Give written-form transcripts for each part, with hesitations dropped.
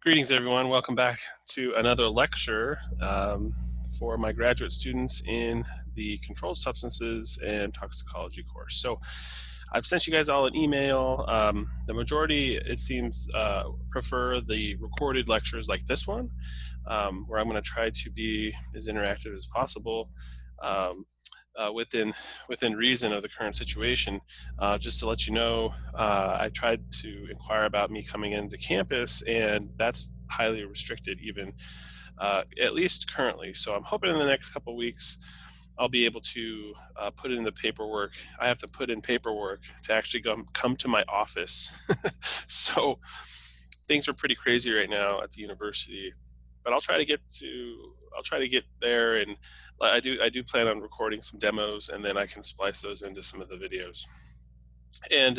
Greetings, everyone. Welcome back to another lecture for my graduate students in the Controlled Substances and Toxicology course. So I've sent you guys all an email. The majority, it seems, prefer the recorded lectures like this one, where I'm going to try to be as interactive as possible. Um, within reason of the current situation. Just to let you know, I tried to inquire about me coming into campus, and that's highly restricted, even at least currently. So I'm hoping in the next couple of weeks I'll be able to put in the paperwork. I have to put in paperwork to actually come to my office. So things are pretty crazy right now at the university, but I'll try to get there, and I do plan on recording some demos, and then I can splice those into some of the videos. And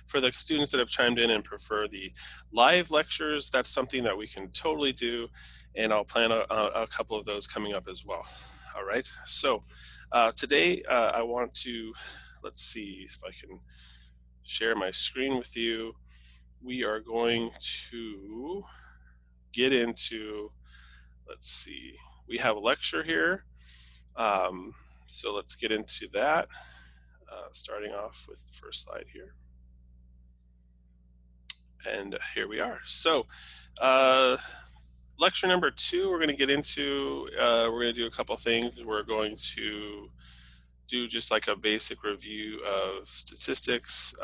for the students that have chimed in and prefer the live lectures, that's something that we can totally do, and I'll plan a couple of those coming up as well. All right. So today I want to, let's see if I can share my screen with you. We are going to get into, let's see, we have a lecture here. So let's get into that, starting off with the first slide here. And here we are. So lecture number 2, we're going to get into, we're going to do a couple things. We're going to do just like a basic review of statistics.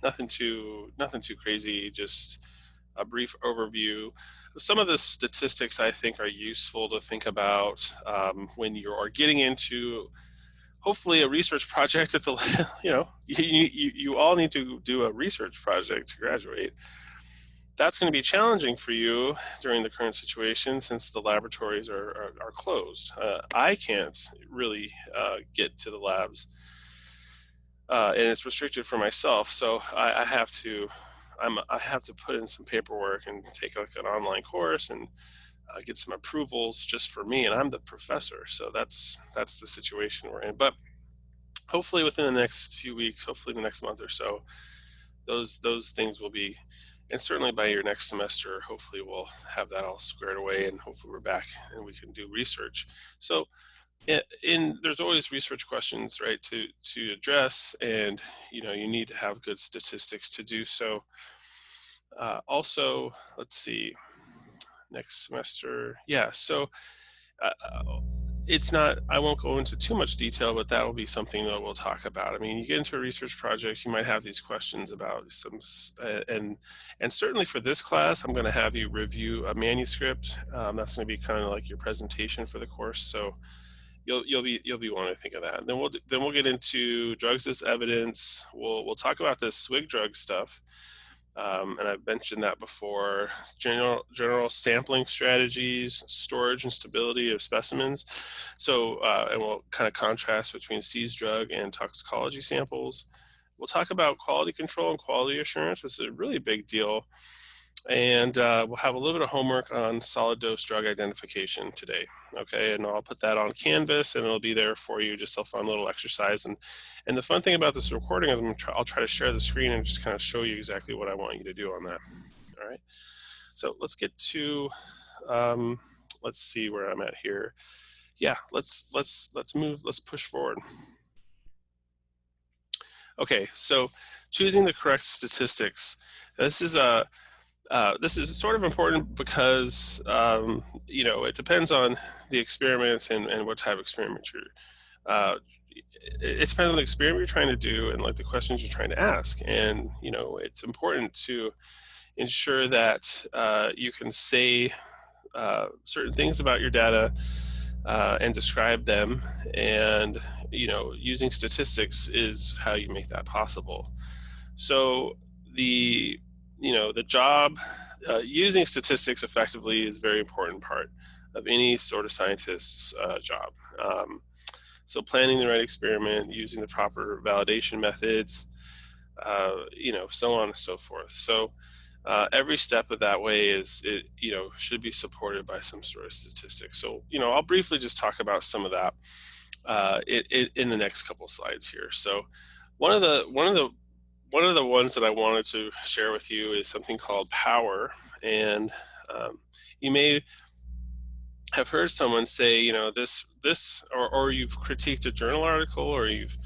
Nothing too crazy, just a brief overview. Some of the statistics I think are useful to think about when you are getting into hopefully a research project at the, you all need to do a research project to graduate. That's going to be challenging for you during the current situation since the laboratories are closed. I can't really get to the labs, and it's restricted for myself. So I have to put in some paperwork and take like an online course and get some approvals just for me, and I'm the professor. So that's the situation we're in. But hopefully within the next few weeks, hopefully the next month or so, those things will be, and certainly by your next semester, hopefully we'll have that all squared away, and hopefully we're back and we can do research. So there's always research questions, right, to address, and you need to have good statistics to do so. Also, let's see, next semester, yeah. So it's not, I won't go into too much detail, but that will be something that we'll talk about. I mean, you get into a research project, you might have these questions about some, and certainly for this class, I'm going to have you review a manuscript. That's going to be kind of like your presentation for the course. So you'll be wanting to think of that. And then we'll get into drugs as evidence. We'll talk about this swig drug stuff. And I've mentioned that before. General sampling strategies, storage and stability of specimens. So, and we'll kind of contrast between seized drug and toxicology samples. We'll talk about quality control and quality assurance, which is a really big deal. And we'll have a little bit of homework on solid dose drug identification today. Okay, and I'll put that on Canvas, and it'll be there for you, just a fun little exercise. And the fun thing about this recording is I'll try to share the screen and just kind of show you exactly what I want you to do on that. All right, so let's get to, let's see where I'm at here. Yeah, let's move, let's push forward. Okay, so choosing the correct statistics. This is sort of important because it depends on the experiment and what type of experiment it depends on the experiment you're trying to do and like the questions you're trying to ask. And it's important to ensure that you can say certain things about your data and describe them, and using statistics is how you make that possible. So the job, using statistics effectively is a very important part of any sort of scientist's job. So planning the right experiment, using the proper validation methods, so on and so forth. So every step of that way should be supported by some sort of statistics. So, I'll briefly just talk about some of that in the next couple slides here. So one of the ones that I wanted to share with you is something called power. And You may have heard someone say, or you've critiqued a journal article, or you've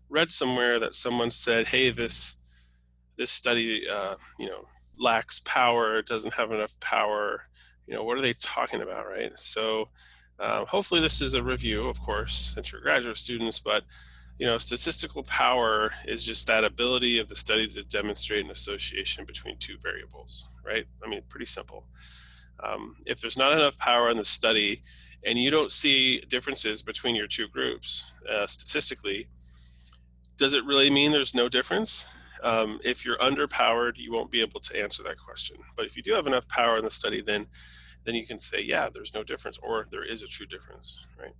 read somewhere that someone said, hey, this study, lacks power, it doesn't have enough power. What are they talking about, right? So hopefully this is a review, of course, since you're graduate students, but statistical power is just that ability of the study to demonstrate an association between two variables, right? I mean, pretty simple. If there's not enough power in the study and you don't see differences between your two groups statistically, does it really mean there's no difference? If you're underpowered, you won't be able to answer that question. But if you do have enough power in the study, then you can say, yeah, there's no difference, or there is a true difference, right?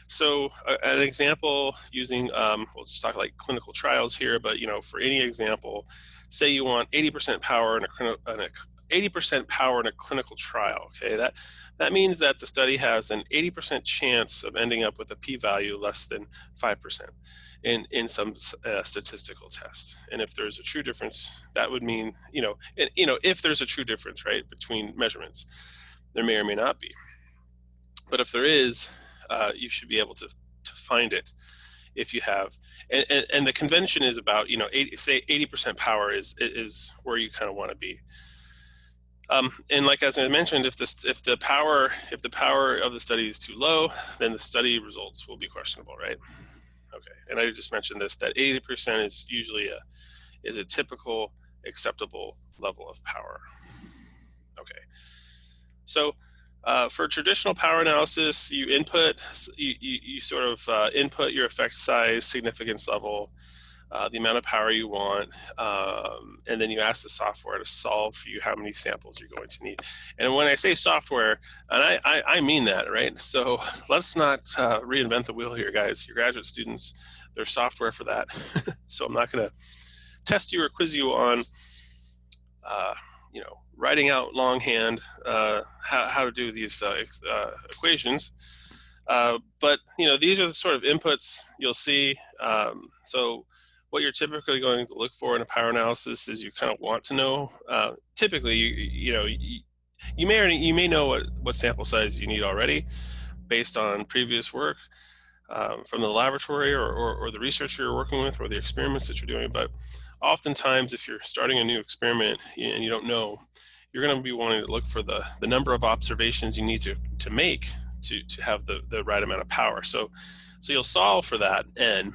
So an example using, let's talk like clinical trials here, but for any example, say you want 80% power in a 80% power in a clinical trial. Okay, that means that the study has an 80% chance of ending up with a p-value less than 5% in some statistical test. And if there's a true difference, that would mean if there's a true difference, right, between measurements, there may or may not be. But if there is, you should be able to find it if you have, and the convention is about, say 80% power is where you kind of want to be. And like as I mentioned, if the power of the study is too low, then the study results will be questionable, right? Okay, and I just mentioned this, that 80% is usually a typical acceptable level of power. Okay, so for traditional power analysis, you sort of input your effect size, significance level, the amount of power you want, and then you ask the software to solve for you how many samples you're going to need. And when I say software, and I mean that, right? So let's not reinvent the wheel here, guys. Your graduate students, there's software for that. So I'm not going to test you or quiz you on writing out longhand how to do these equations. But these are the sort of inputs you'll see. So what you're typically going to look for in a power analysis is you kind of want to know. Typically, you may know what sample size you need already based on previous work from the laboratory or the research you're working with or the experiments that you're doing. But oftentimes, if you're starting a new experiment and you don't know, you're going to be wanting to look for the number of observations you need to make to have the right amount of power. So you'll solve for that n,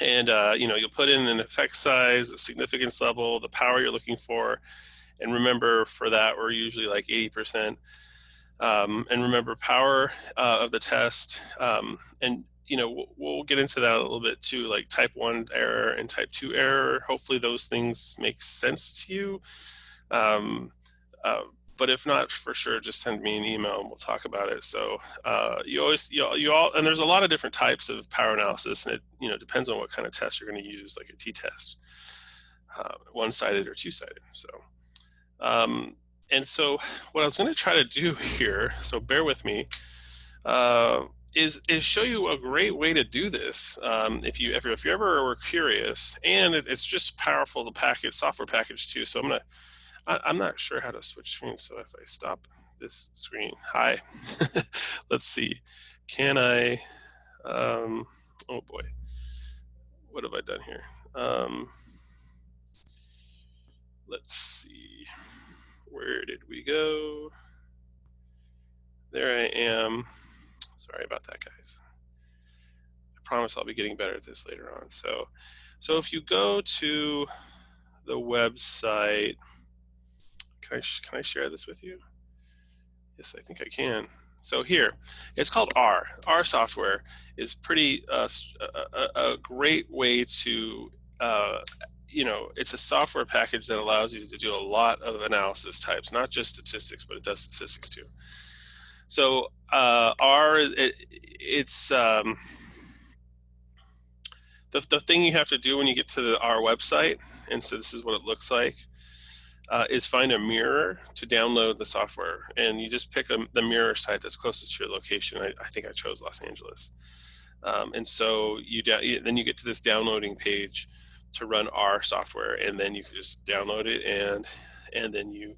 and you'll put in an effect size, a significance level, the power you're looking for, and remember for that we're usually like 80%. And remember power of the test, and we'll get into that a little bit too, like type 1 error and type 2 error. Hopefully those things make sense to you. But if not, for sure, just send me an email and we'll talk about it. So you all, and there's a lot of different types of power analysis, and it depends on what kind of test you're going to use, like a t-test, one-sided or two-sided. So and so what I was going to try to do here, so bear with me, is show you a great way to do this. If you ever were curious, and it's just powerful to software package too. So I'm not sure how to switch screens. So if I stop this screen, hi, let's see, can I? Oh boy, what have I done here? Let's see. Where did we go? There I am. Sorry about that, guys. I promise I'll be getting better at this later on. So if you go to the website, can I share this with you? Yes, I think I can. So here, it's called R. R software is pretty a great way to it's a software package that allows you to do a lot of analysis types, not just statistics, but it does statistics too. So R, it's the thing you have to do when you get to the R website, and so this is what it looks like, is find a mirror to download the software, and you just pick the mirror site that's closest to your location. I think I chose Los Angeles, and so then you get to this downloading page to run R software, and then you can just download it, and then you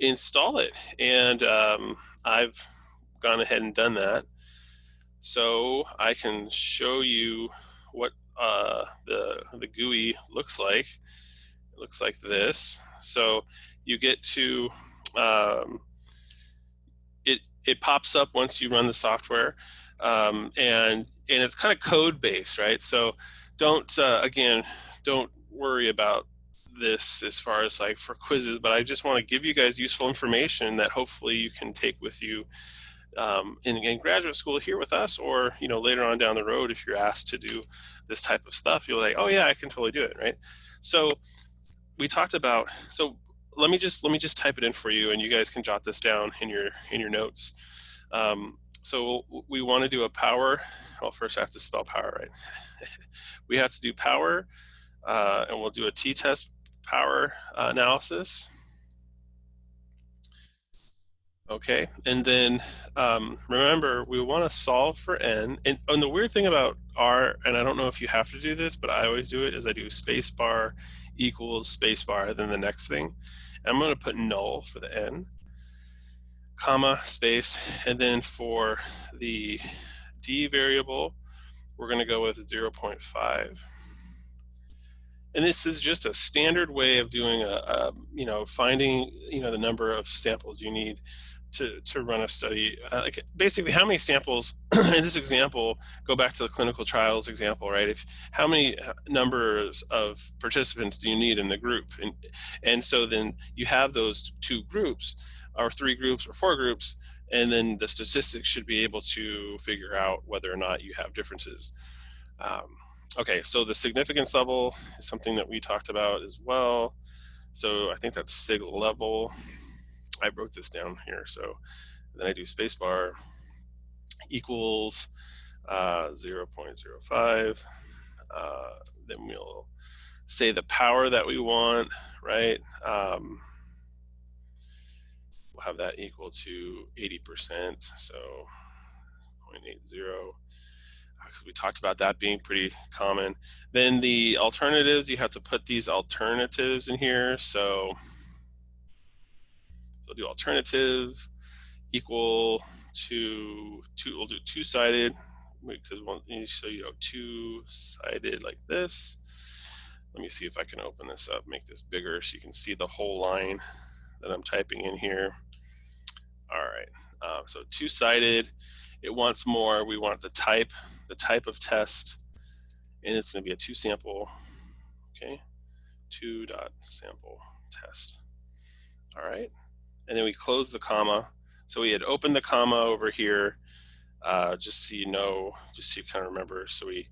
install it. And I've gone ahead and done that. So I can show you what the GUI looks like. It looks like this. So you get to it pops up once you run the software, and it's kind of code based, right? So don't again, don't worry about this as far as like for quizzes, but I just want to give you guys useful information that hopefully you can take with you in graduate school here with us, or later on down the road if you're asked to do this type of stuff, you're like, oh yeah, I can totally do it, right? So we talked about, so let me just type it in for you, and you guys can jot this down in your notes. So we want to do a power. Well, first I have to spell power right. We have to do power, and we'll do a t-test power analysis. Okay, and then remember, we want to solve for n. And the weird thing about R, and I don't know if you have to do this, but I always do it, is I do spacebar equals spacebar, then the next thing. And I'm going to put null for the n, comma, space, and then for the d variable, we're going to go with 0.5. And this is just a standard way of doing finding the number of samples you need to run a study. Like basically, how many samples in this example, go back to the clinical trials example, right? How many numbers of participants do you need in the group? And so then you have those two groups, or three groups, or four groups, and then the statistics should be able to figure out whether or not you have differences. Okay, so the significance level is something that we talked about as well. So I think that's sig level. I wrote this down here. So then I do spacebar equals 0.05. Then we'll say the power that we want, right? We'll have that equal to 80%, so 0.80. We talked about that being pretty common. Then the alternatives, you have to put these alternatives in here. So do alternative equal to we'll do two-sided, because so two-sided like this. Let me see if I can open this up, make this bigger so you can see the whole line that I'm typing in here. All right, so two-sided, it wants more. We want the type of test, and it's going to be a two-sample, okay, two.sample test. All right, and then we close the comma. So we had opened the comma over here, just so you kind of remember. So we,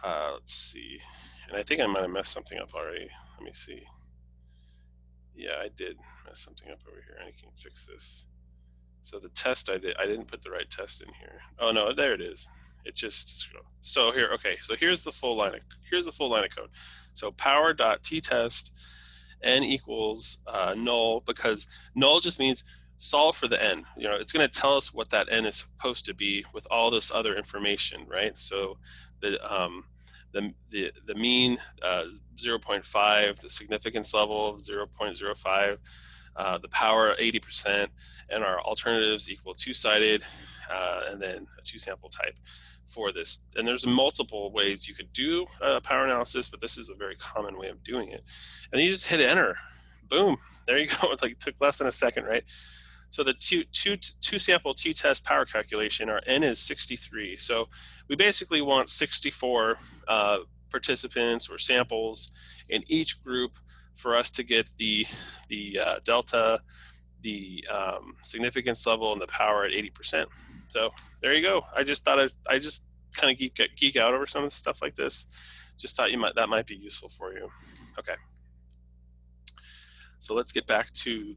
let's see, and I think I might have messed something up already. Let me see. Yeah, I did mess something up over here, and I can fix this. So the test I didn't put the right test in here. Oh no, there it is. It just, so here, okay, so here's the full line of code. So power.tTest n equals null, because null just means solve for the n. It's going to tell us what that n is supposed to be with all this other information, right? So the mean 0.5, the significance level of 0.05, the power 80%, and our alternatives equal two-sided, and then a two-sample type for this. And there's multiple ways you could do power analysis, but this is a very common way of doing it. And you just hit enter, boom, there you go. It took less than a second, right? So the two-sample t-test power calculation, our n is 63. So we basically want 64 participants or samples in each group for us to get the delta, the significance level, and the power at 80%. So there you go. I just thought I just kind of geek out over some of the stuff like this. Just thought that might be useful for you. Okay. So let's get back to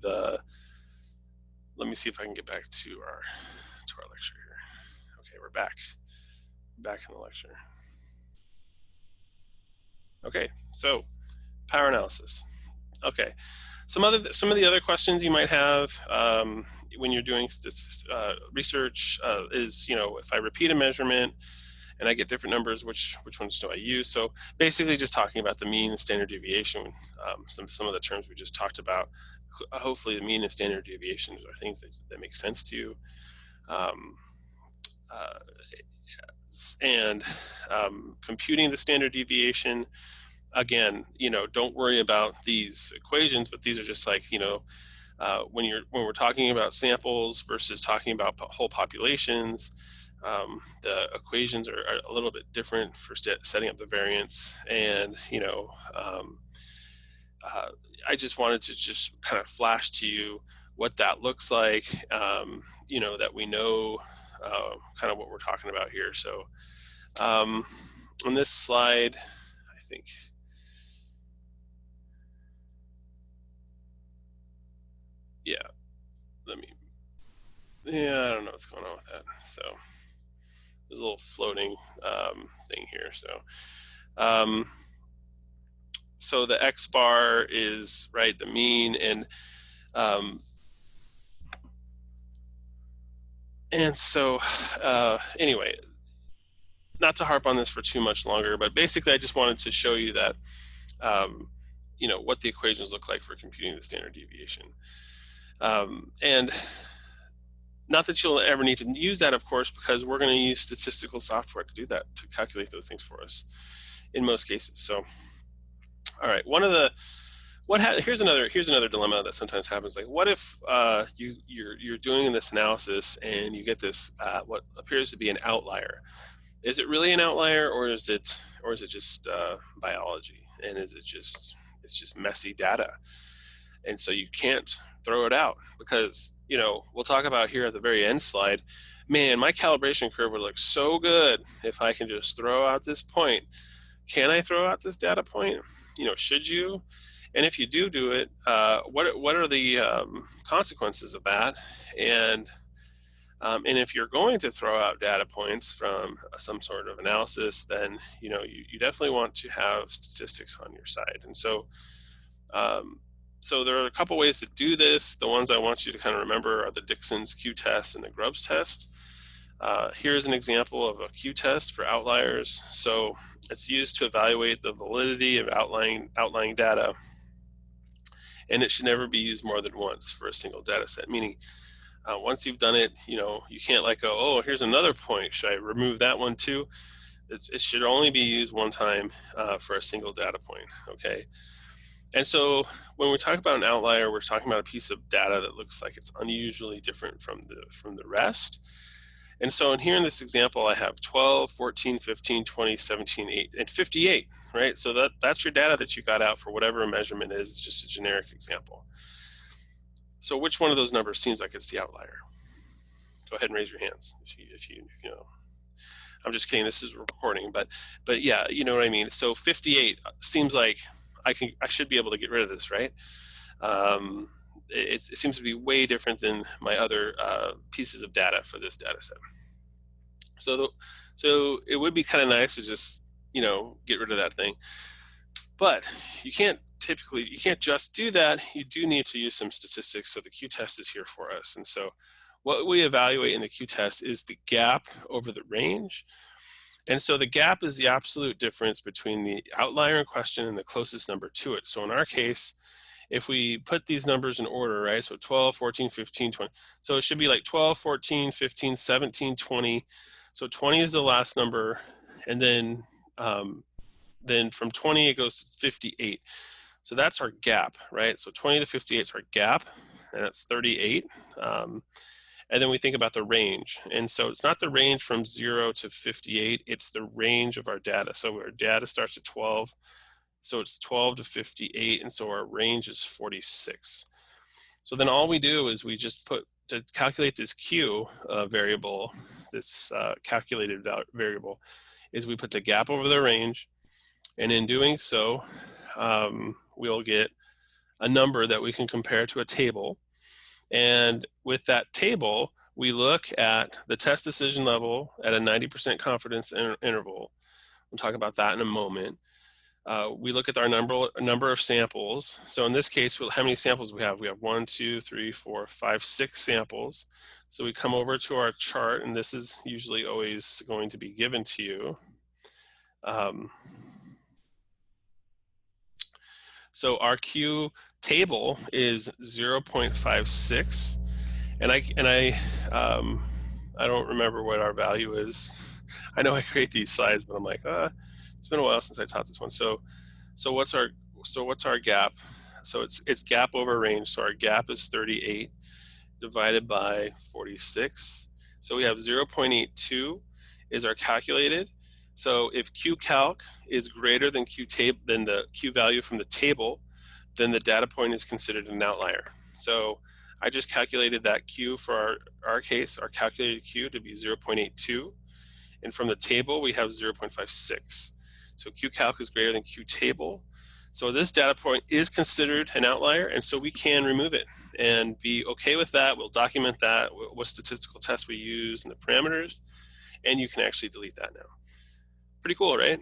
let me see if I can get back to our lecture here. Okay, we're back in the lecture. Okay, so power analysis. Okay, some of the other questions you might have when you're doing research is, if I repeat a measurement and I get different numbers, which ones do I use? So basically just talking about the mean and standard deviation, some of the terms we just talked about. Hopefully the mean and standard deviations are things that make sense to you. Um, uh, and computing the standard deviation, again, don't worry about these equations, but these are just like, when we're talking about samples versus talking about whole populations, the equations are a little bit different for setting up the variance. And I just wanted to just kind of flash to you what that looks like, that we know kind of what we're talking about here. So on this slide, I think, yeah, I don't know what's going on with that. So there's a little floating thing here. So the X bar is, right, the mean, and so anyway, not to harp on this for too much longer, but basically I just wanted to show you that what the equations look like for computing the standard deviation. And not that you'll ever need to use that, of course, because we're going to use statistical software to do that, to calculate those things for us in most cases. So, all right, here's another dilemma that sometimes happens. Like, what if you're doing this analysis and you get this what appears to be an outlier? Is it really an outlier, or is it just biology? And it's just messy data? And so you can't throw it out, because we'll talk about here at the very end slide, man, my calibration curve would look so good if I can just throw out this point. Can I throw out this data point? Should you? And if you do it, what are the consequences of that? And if you're going to throw out data points from some sort of analysis, then you definitely want to have statistics on your side. And so so there are a couple ways to do this. The ones I want you to kind of remember are the Dixon's Q-test and the Grubbs test. Here's an example of a Q-test for outliers. So it's used to evaluate the validity of outlying data, and it should never be used more than once for a single data set, meaning once you've done it, you can't go, oh, here's another point, should I remove that one too? It should only be used one time for a single data point, okay? And so when we talk about an outlier, we're talking about a piece of data that looks like it's unusually different from the rest. And so here in this example, I have 12, 14, 15, 20, 17, 8, and 58, right? So that's your data that you got out for whatever a measurement is. It's just a generic example. So which one of those numbers seems like it's the outlier? Go ahead and raise your hands if you know. I'm just kidding, this is recording, but yeah, you know what I mean. So 58 seems like I should be able to get rid of this, right? It seems to be way different than my other pieces of data for this data set. So it would be kind of nice to just get rid of that thing, but you can't just do that. You do need to use some statistics. So the Q-test is here for us. And so what we evaluate in the Q-test is the gap over the range. And so the gap is the absolute difference between the outlier in question and the closest number to it. So in our case, if we put these numbers in order, right? So 12, 14, 15, 20. So it should be like 12, 14, 15, 17, 20. So 20 is the last number. And then from 20, it goes to 58. So that's our gap, right? So 20 to 58 is our gap, and that's 38. And then we think about the range. And so it's not the range from 0 to 58, it's the range of our data. So our data starts at 12, so it's 12 to 58, and so our range is 46. So then all we do is we just to calculate this Q variable, this calculated variable, is we put the gap over the range, and in doing so, we'll get a number that we can compare to a table. And with that table, we look at the test decision level at a 90% confidence interval. We'll talk about that in a moment. We look at our number of samples. So in this case, how many samples we have? We have 1, 2, 3, 4, 5, 6 samples. So we come over to our chart, and this is usually always going to be given to you. So our Q table is 0.56, and I don't remember what our value is. I know I create these slides, but I'm like, it's been a while since I taught this one. So what's our gap? So it's gap over range. So our gap is 38 divided by 46. So we have 0.82 is our calculated. So if Q calc is greater than than the Q value from the table, then the data point is considered an outlier. So I just calculated that Q for our case, our calculated Q to be 0.82. And from the table, we have 0.56. So Q calc is greater than Q table. So this data point is considered an outlier, and so we can remove it and be okay with that. We'll document that, what statistical tests we use and the parameters, and you can actually delete that now. Pretty cool, right?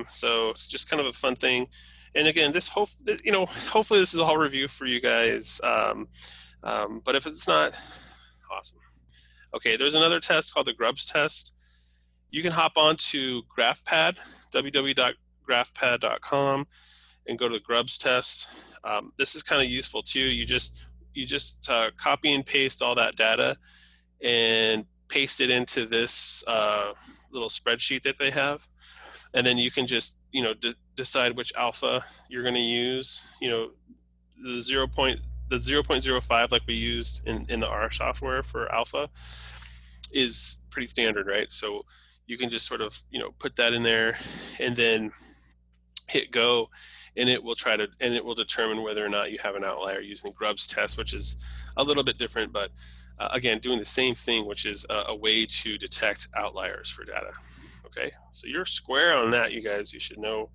So it's just kind of a fun thing. And again, hopefully this is all review for you guys. But if it's not, awesome. Okay, there's another test called the Grubbs test. You can hop on to GraphPad, www.graphpad.com, and go to the Grubbs test. This is kind of useful too. You just copy and paste all that data and paste it into this little spreadsheet that they have, and then you can just decide which alpha you're going to use. The 0.05 like we used in the R software for alpha is pretty standard, right? So you can just sort of put that in there and then hit go, and it will determine whether or not you have an outlier using the Grubbs test, which is a little bit different, but again, doing the same thing, which is a way to detect outliers for data. Okay, so you're square on that, you guys. You should know.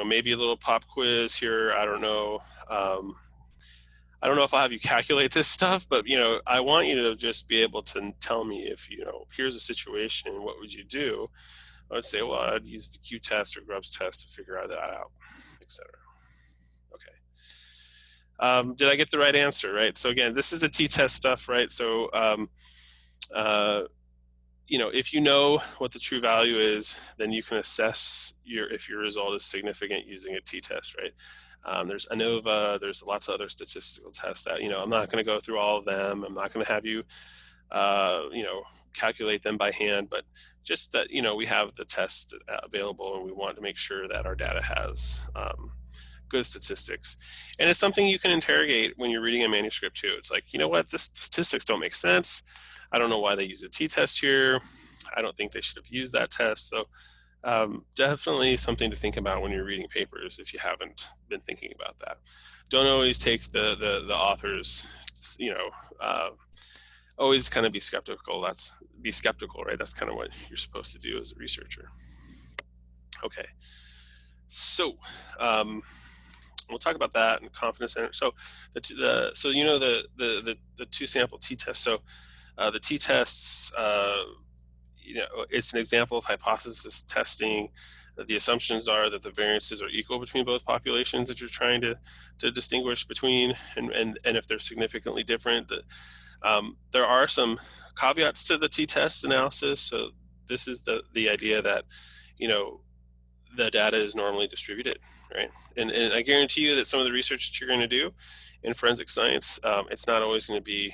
Maybe a little pop quiz here. I don't know. I don't know if I'll have you calculate this stuff, but I want you to just be able to tell me if here's a situation, what would you do? I would say, well, I'd use the Q test or Grubbs test to figure that out, etc. Okay. Did I get the right answer, right? So again, this is the t-test stuff, right? So, if you know what the true value is, then you can assess if your result is significant using a t-test, right? There's ANOVA, there's lots of other statistical tests that, I'm not going to go through all of them. I'm not going to have you, calculate them by hand, but just that, we have the test available and we want to make sure that our data has good statistics. And it's something you can interrogate when you're reading a manuscript too. It's like, the statistics don't make sense. I don't know why they use a t-test here. I don't think they should have used that test. So definitely something to think about when you're reading papers if you haven't been thinking about that. Don't always take the authors, always kind of be skeptical. Be skeptical, right? That's kind of what you're supposed to do as a researcher. Okay, so we'll talk about that and confidence interval. So the two sample t-test. So the t-tests, it's an example of hypothesis testing. The assumptions are that the variances are equal between both populations that you're trying to distinguish between, and if they're significantly different. There are some caveats to the t-test analysis. So this is the idea that, the data is normally distributed, right? And I guarantee you that some of the research that you're going to do in forensic science, it's not always going to be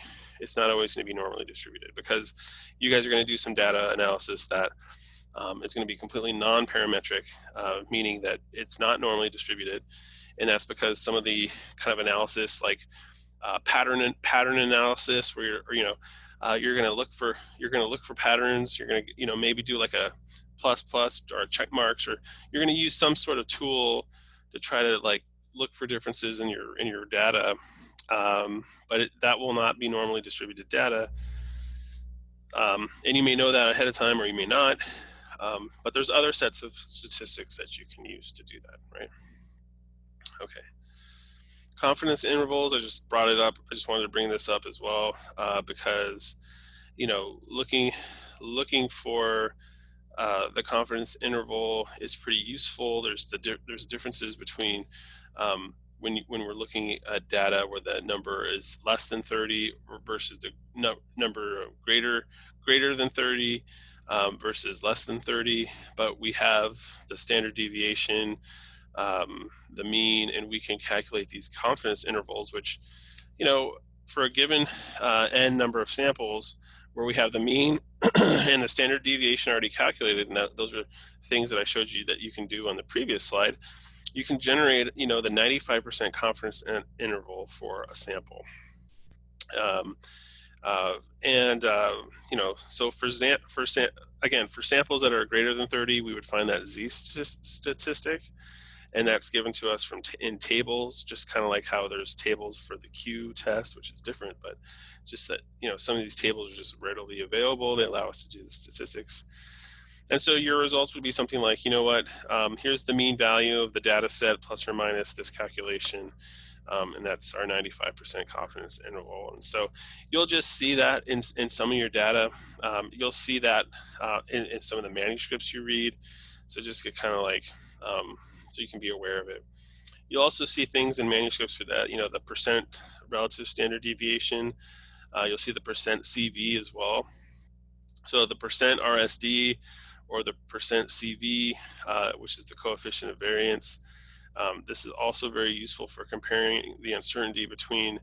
normally distributed, because you guys are going to do some data analysis that is going to be completely non-parametric, meaning that it's not normally distributed, and that's because some of the kind of analysis, like pattern analysis, where you're going to look for patterns. You're going to maybe do like a plus or check marks, or you're going to use some sort of tool to try to look for differences in your data. But that will not be normally distributed data. And you may know that ahead of time, or you may not. But there's other sets of statistics that you can use to do that, right? Okay. Confidence intervals, I just brought it up. I just wanted to bring this up as well, because, looking for the confidence interval is pretty useful. There's differences between when we're looking at data where the number is less than 30 versus the number greater than 30 versus less than 30. But we have the standard deviation, the mean, and we can calculate these confidence intervals, which, you know, for a given n number of samples where we have the mean and the standard deviation already calculated, and those are things that I showed you that you can do on the previous slide, you can generate, the 95% confidence interval for a sample. Um, and so again, for samples that are greater than 30, we would find that Z statistic, and that's given to us in tables, just kind of like how there's tables for the Q test, which is different, but just that, some of these tables are just readily available. They allow us to do the statistics. And so your results would be something like, here's the mean value of the data set plus or minus this calculation. And that's our 95% confidence interval. And so you'll just see that in some of your data. You'll see that in some of the manuscripts you read. So just get kind of like, so you can be aware of it. You'll also see things in manuscripts for that, the percent relative standard deviation. You'll see the percent CV as well. So the percent RSD or the percent CV, which is the coefficient of variance. This is also very useful for comparing the uncertainty between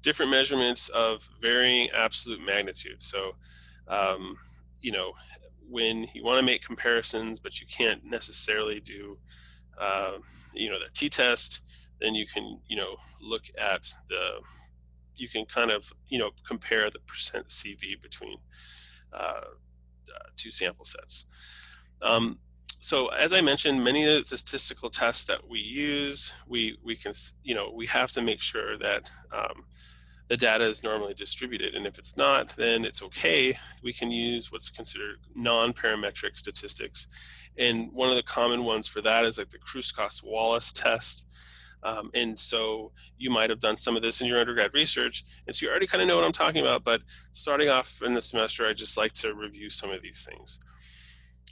different measurements of varying absolute magnitude. So, when you want to make comparisons, but you can't necessarily do, the t-test, then you can, look at you can kind of, compare the percent CV between two sample sets. So as I mentioned, many of the statistical tests that we use, we can, we have to make sure that the data is normally distributed. And if it's not, then it's okay. We can use what's considered non-parametric statistics. And one of the common ones for that is like the Kruskos-Wallace test. And so you might have done some of this in your undergrad research, and so you already kind of know what I'm talking about, but starting off in the semester, I just like to review some of these things.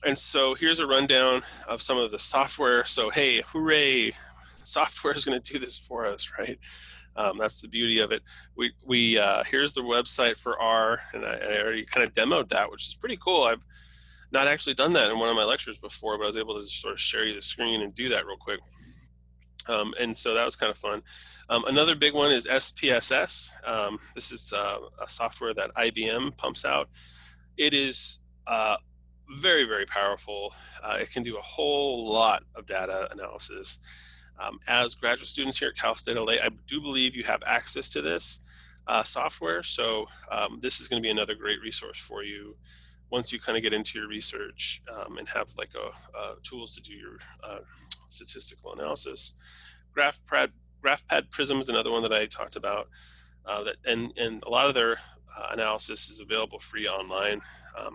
And so here's a rundown of some of the software. So hey, hooray, software is going to do this for us, right? That's the beauty of it. Here's the website for R, and I already kind of demoed that, which is pretty cool. I've not actually done that in one of my lectures before, but I was able to just sort of share you the screen and do that real quick. And so that was kind of fun. Another big one is SPSS. This is a software that IBM pumps out. It is very, very powerful. It can do a whole lot of data analysis. As graduate students here at Cal State LA, I do believe you have access to this software. So this is going to be another great resource for you once you kind of get into your research and have like tools to do your statistical analysis. GraphPad Prism is another one that I talked about. And a lot of their analysis is available free online.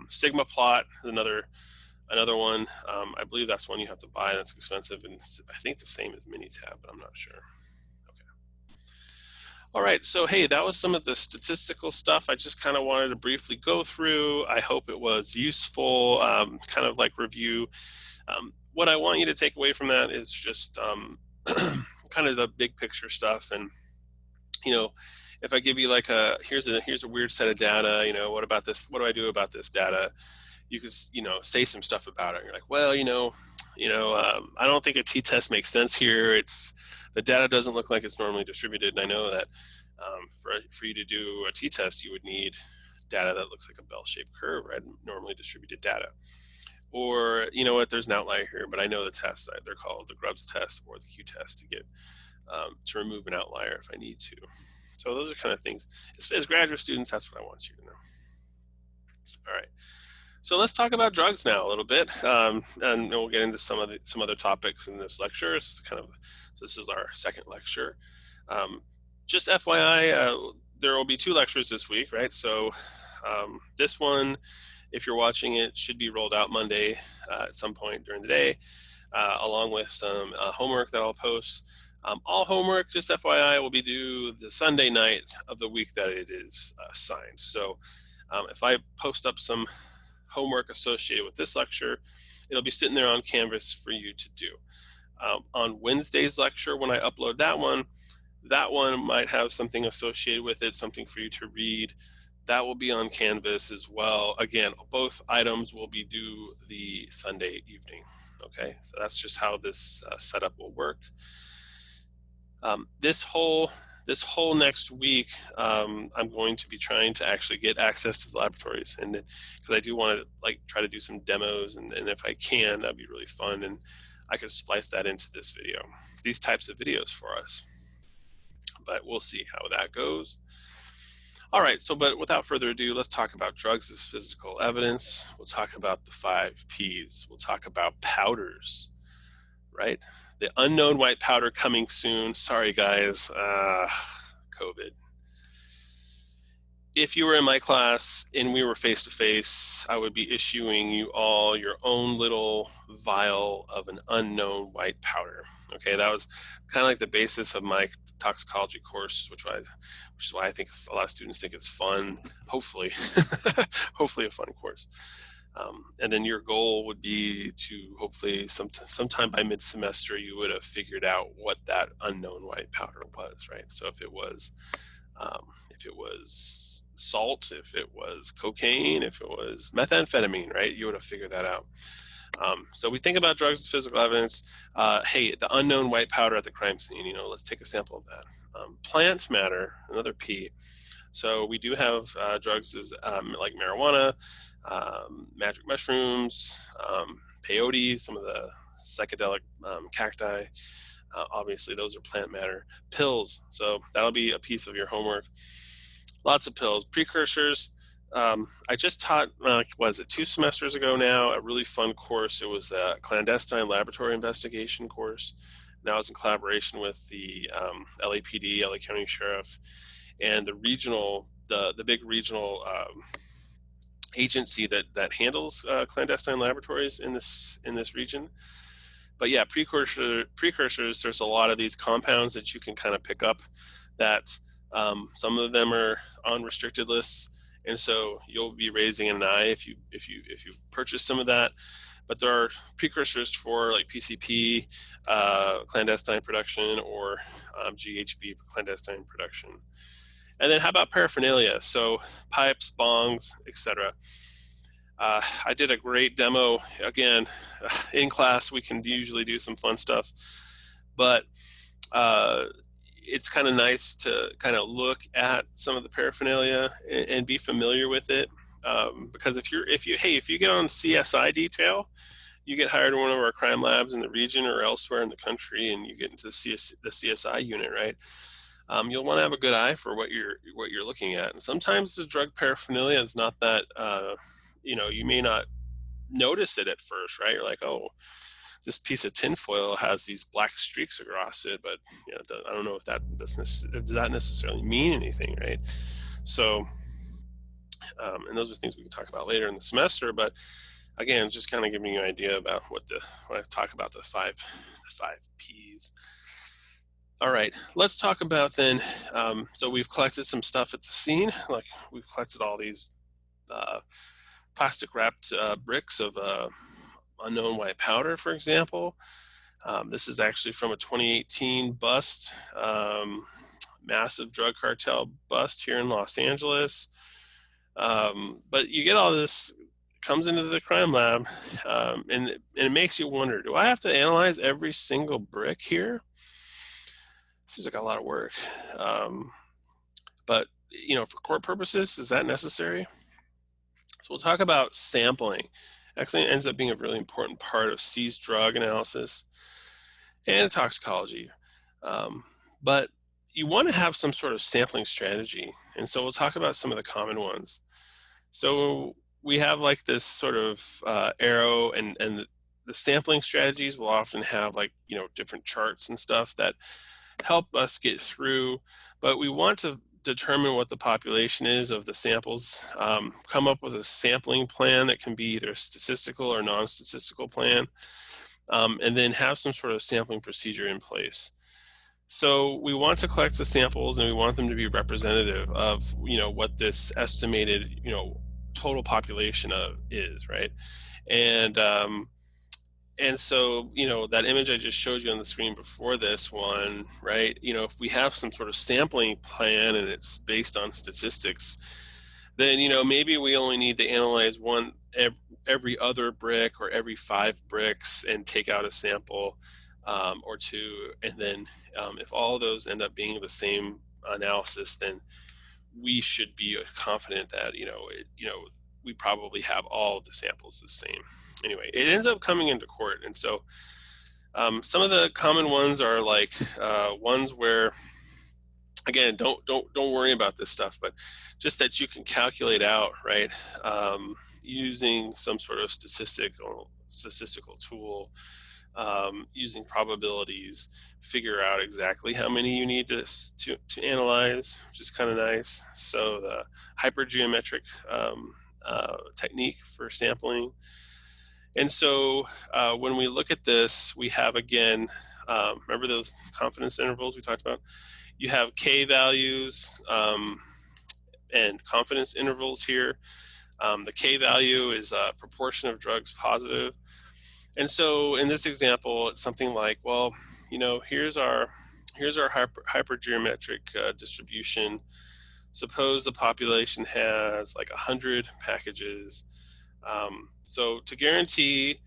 Sigma Plot is another one. I believe that's one you have to buy. That's expensive, and I think the same as Minitab, but I'm not sure. Okay. All right, so hey, that was some of the statistical stuff I just kind of wanted to briefly go through. I hope it was useful, kind of like review. What I want you to take away from that is just kind of the big picture stuff. And, if I give you like here's a weird set of data, what about this? What do I do about this data? You could, say some stuff about it. You're like, well, I don't think a t-test makes sense here. The data doesn't look like it's normally distributed. And I know that for you to do a t-test, you would need data that looks like a bell-shaped curve, right? Normally distributed data. Or, there's an outlier here, but I know the tests, they're called the Grubbs test or the Q test to get, to remove an outlier if I need to. So those are kind of things. As graduate students, that's what I want you to know. All right. So let's talk about drugs now a little bit, and we'll get into some other topics in this lecture. This is our second lecture. Just FYI, there will be 2 lectures this week, right? So this one, if you're watching it, should be rolled out Monday at some point during the day, along with some homework that I'll post. All homework, just FYI, will be due the Sunday night of the week that it is assigned. So if I post up some homework associated with this lecture. It'll be sitting there on Canvas for you to do. On Wednesday's lecture, when I upload that one might have something associated with it, something for you to read. That will be on Canvas as well. Again, both items will be due the Sunday evening. Okay, so that's just how this setup will work. This whole next week, I'm going to be trying to actually get access to the laboratories, and because I do want to try to do some demos, and if I can, that'd be really fun, and I could splice that into this video, these types of videos for us. But we'll see how that goes. All right, but without further ado, let's talk about drugs as physical evidence. We'll talk about the 5 Ps. We'll talk about powders, right? The unknown white powder coming soon. Sorry, guys, COVID. If you were in my class and we were face-to-face, I would be issuing you all your own little vial of an unknown white powder. Okay, that was kind of like the basis of my toxicology course, which is why I think a lot of students think it's fun, hopefully, hopefully a fun course. And then your goal would be to hopefully sometime by mid-semester, you would have figured out what that unknown white powder was, right? So if it was salt, if it was cocaine, if it was methamphetamine, right, you would have figured that out. So we think about drugs as physical evidence. Hey, the unknown white powder at the crime scene, let's take a sample of that. Plant matter, another P. So we do have drugs as like marijuana, magic mushrooms, peyote, some of the psychedelic cacti. Obviously, those are plant matter. Pills, so that'll be a piece of your homework. Lots of pills. Precursors. I just taught, was it 2 semesters ago now, a really fun course. It was a clandestine laboratory investigation course. Now it's in collaboration with the LAPD, LA County Sheriff, and the big regional agency that handles clandestine laboratories in this region. But yeah, precursors, there's a lot of these compounds that you can kind of pick up that some of them are on restricted lists, and so you'll be raising an eye if you purchase some of that. But there are precursors for like PCP, clandestine production, or GHB, clandestine production. And then how about paraphernalia? So pipes, bongs, etc. I did a great demo. Again, in class, we can usually do some fun stuff, but it's kind of nice to kind of look at some of the paraphernalia and be familiar with it. Because if you get on CSI detail, you get hired in one of our crime labs in the region or elsewhere in the country, and you get into the CSI unit, right? You'll want to have a good eye for what you're looking at. And sometimes the drug paraphernalia is not that, you may not notice it at first, right? You're like, oh, this piece of tinfoil has these black streaks across it, but I don't know if does that necessarily mean anything, right? So, and those are things we can talk about later in the semester. But again, just kind of giving you an idea about when I talk about the five Ps. All right, let's talk about then. So we've collected some stuff at the scene, like we've collected all these plastic wrapped bricks of unknown white powder, for example. This is actually from a 2018 bust, massive drug cartel bust here in Los Angeles. But you get all this, comes into the crime lab, and it makes you wonder, do I have to analyze every single brick here? Seems like a lot of work. But, for court purposes, is that necessary? So we'll talk about sampling. Actually, it ends up being a really important part of seized drug analysis and toxicology. But you want to have some sort of sampling strategy. And so we'll talk about some of the common ones. So we have like this sort of arrow, and the sampling strategies will often have different charts and stuff that help us get through, but we want to determine what the population is of the samples, come up with a sampling plan that can be either statistical or non-statistical plan, and then have some sort of sampling procedure in place. So we want to collect the samples, and we want them to be representative of what this estimated total population of is, right? And and so, that image I just showed you on the screen before this one, right? If we have some sort of sampling plan and it's based on statistics, then, maybe we only need to analyze every other brick or every 5 bricks and take out a sample or two. And then if all those end up being the same analysis, then we should be confident that, we probably have all of the samples the same. Anyway, it ends up coming into court. And so some of the common ones are like ones where, again, don't worry about this stuff, but just that you can calculate out, right, using some sort of statistical tool, using probabilities, figure out exactly how many you need to analyze, which is kind of nice. So the hypergeometric technique for sampling. And so when we look at this, we have, again, remember those confidence intervals we talked about? You have K values and confidence intervals here. The K value is a proportion of drugs positive. And so in this example, it's something like, well, here's our hypergeometric distribution. Suppose the population has like 100 packages. So to guarantee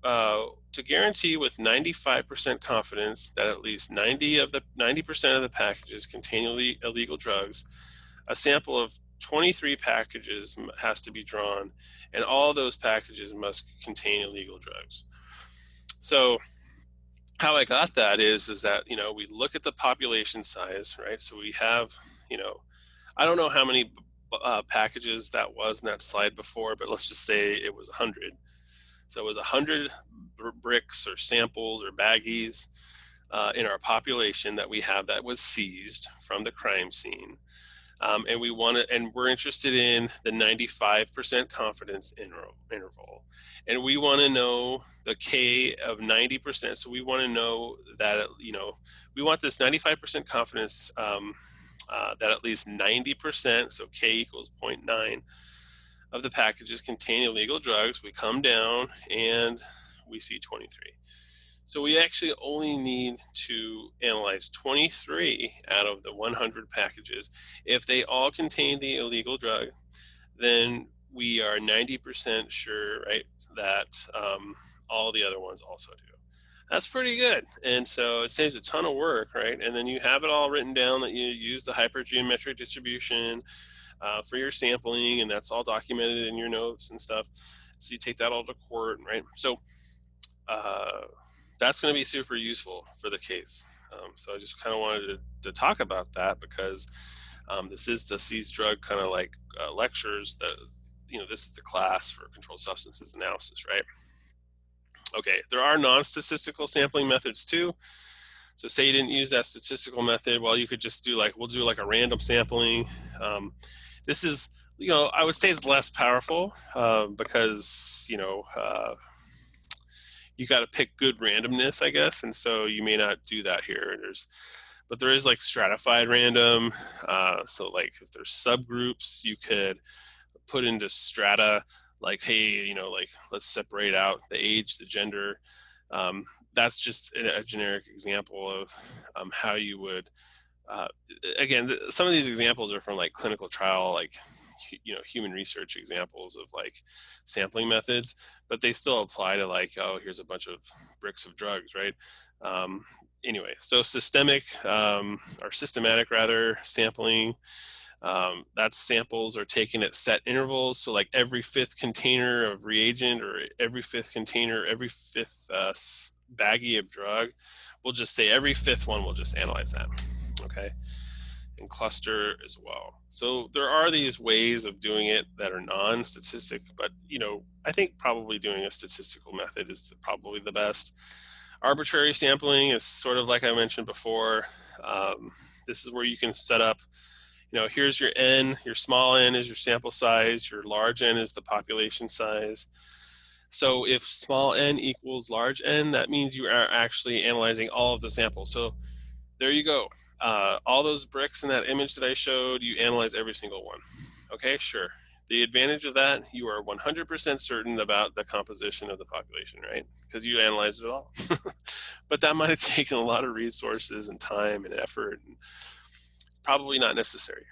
with 95% confidence that at least 90% of the packages contain illegal drugs, a sample of 23 packages has to be drawn, and all those packages must contain illegal drugs. So how I got that is that, we look at the population size, right? So we have, I don't know how many packages that was in that slide before, but let's just say it was 100. So it was 100 bricks or samples or baggies in our population that we have that was seized from the crime scene. And we're interested in the 95% confidence interval. And we want to know the K of 90%. So we want to know that, we want this 95% confidence that at least 90%, so K equals 0.9, of the packages contain illegal drugs. We come down and we see 23. So we actually only need to analyze 23 out of the 100 packages. If they all contain the illegal drug, then we are 90% sure, right, that all the other ones also do. That's pretty good. And so it saves a ton of work, right? And then you have it all written down that you use the hypergeometric distribution for your sampling, and that's all documented in your notes and stuff. So you take that all to court, right? So that's going to be super useful for the case. So I just kind of wanted to talk about that because this is the seized drug kind of like lectures that, this is the class for controlled substances analysis, right? Okay, there are non-statistical sampling methods too. So say you didn't use that statistical method, well, you could just do we'll do a random sampling. This is, I would say it's less powerful because, you got to pick good randomness, I guess. And so you may not do that here. But there is stratified random. So if there's subgroups, you could put into strata, hey, let's separate out the age, the gender. That's just a generic example of how you would, again, some of these examples are from clinical trial, human research examples of sampling methods, but they still apply to oh, here's a bunch of bricks of drugs, right? Anyway, so systematic sampling, that's samples are taken at set intervals. So every 5th container of reagent or every 5th container, every 5th baggie of drug, we'll just say every 5th one, we'll just analyze that, okay? And cluster as well. So there are these ways of doing it that are non-statistic, but I think probably doing a statistical method is probably the best. Arbitrary sampling is sort of like I mentioned before. This is where you can set up, here's your N, your small n is your sample size, your large N is the population size. So if small n equals large N, that means you are actually analyzing all of the samples. So there you go. All those bricks in that image that I showed, you analyze every single one. Okay, sure. The advantage of that, you are 100% certain about the composition of the population, right? Because you analyzed it all. But that might have taken a lot of resources and time and effort, and probably not necessary.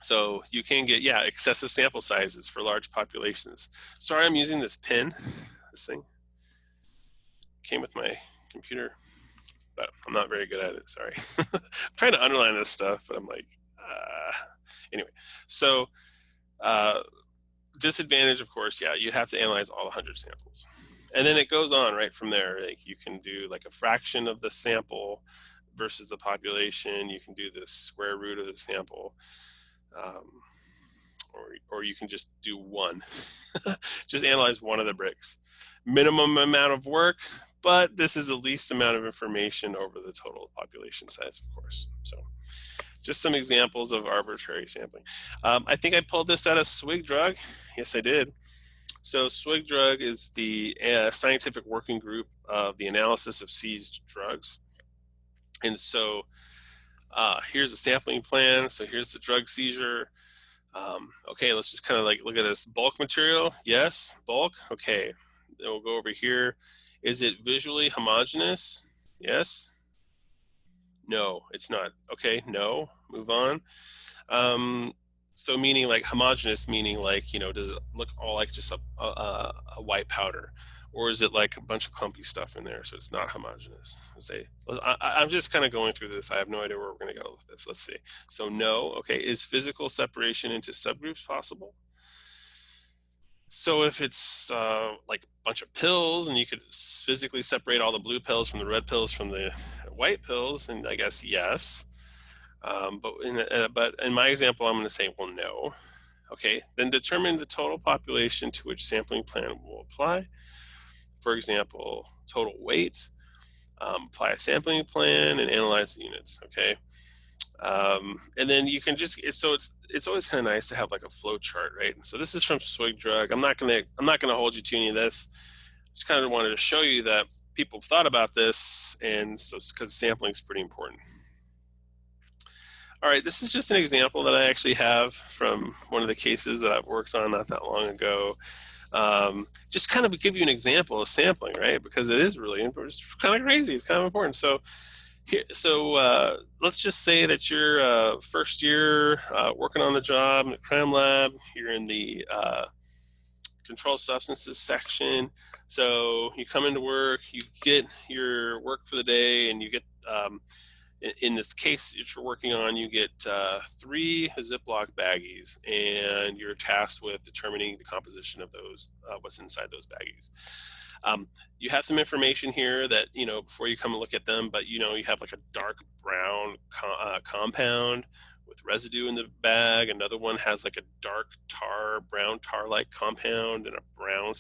So you can get, excessive sample sizes for large populations. Sorry, I'm using this pen. This thing came with my computer, but I'm not very good at it. Sorry. I'm trying to underline this stuff, but I'm like, anyway. So disadvantage, of course, you have to analyze all 100 samples. And then it goes on right from there. Like you can do like a fraction of the sample versus the population. You can do the square root of the sample. Or you can just do one. Just analyze one of the bricks. Minimum amount of work, but this is the least amount of information over the total population size, of course. So just some examples of arbitrary sampling. I think I pulled this out of SWIG Drug. Yes, I did. So SWIG Drug is the scientific working group of the analysis of seized drugs. And so here's a sampling plan. So here's the drug seizure. Okay, let's just kind of like look at this. Bulk material, yes, bulk, okay. Then we'll go over here. Is it visually homogeneous? Yes. No, it's not. Okay, no, move on. So meaning like homogeneous, meaning like, you know, does it look all like just a white powder? Or is it like a bunch of clumpy stuff in there, so it's not homogeneous? I'm just kind of going through this. I have no idea where we're going to go with this. Let's see. So no, okay. Is physical separation into subgroups possible? So if it's like a bunch of pills and you could physically separate all the blue pills from the red pills from the white pills, and I guess yes. But in my example, I'm going to say, well, no. Okay, then determine the total population to which sampling plan will apply. For example, total weight, apply a sampling plan and analyze the units, okay? And then you can just, it's always kind of nice to have like a flow chart, right? So this is from SWIG Drug. I'm not gonna hold you to any of this. Just kind of wanted to show you that people thought about this, and so because sampling is pretty important. All right, this is just an example that I actually have from one of the cases that I've worked on not that long ago. Just kind of give you an example of sampling, right? Because it is really important. It's kind of crazy. It's kind of important. So let's just say that you're first year working on the job in the crime lab. You're in the controlled substances section. So you come into work, you get your work for the day, and you get, in this case that you're working on, you get 3 Ziploc baggies, and you're tasked with determining the composition of those, what's inside those baggies. You have some information here that, you know, before you come and look at them, but, you know, you have like a dark brown compound with residue in the bag. Another one has like a dark tar, brown tar-like compound and a brown.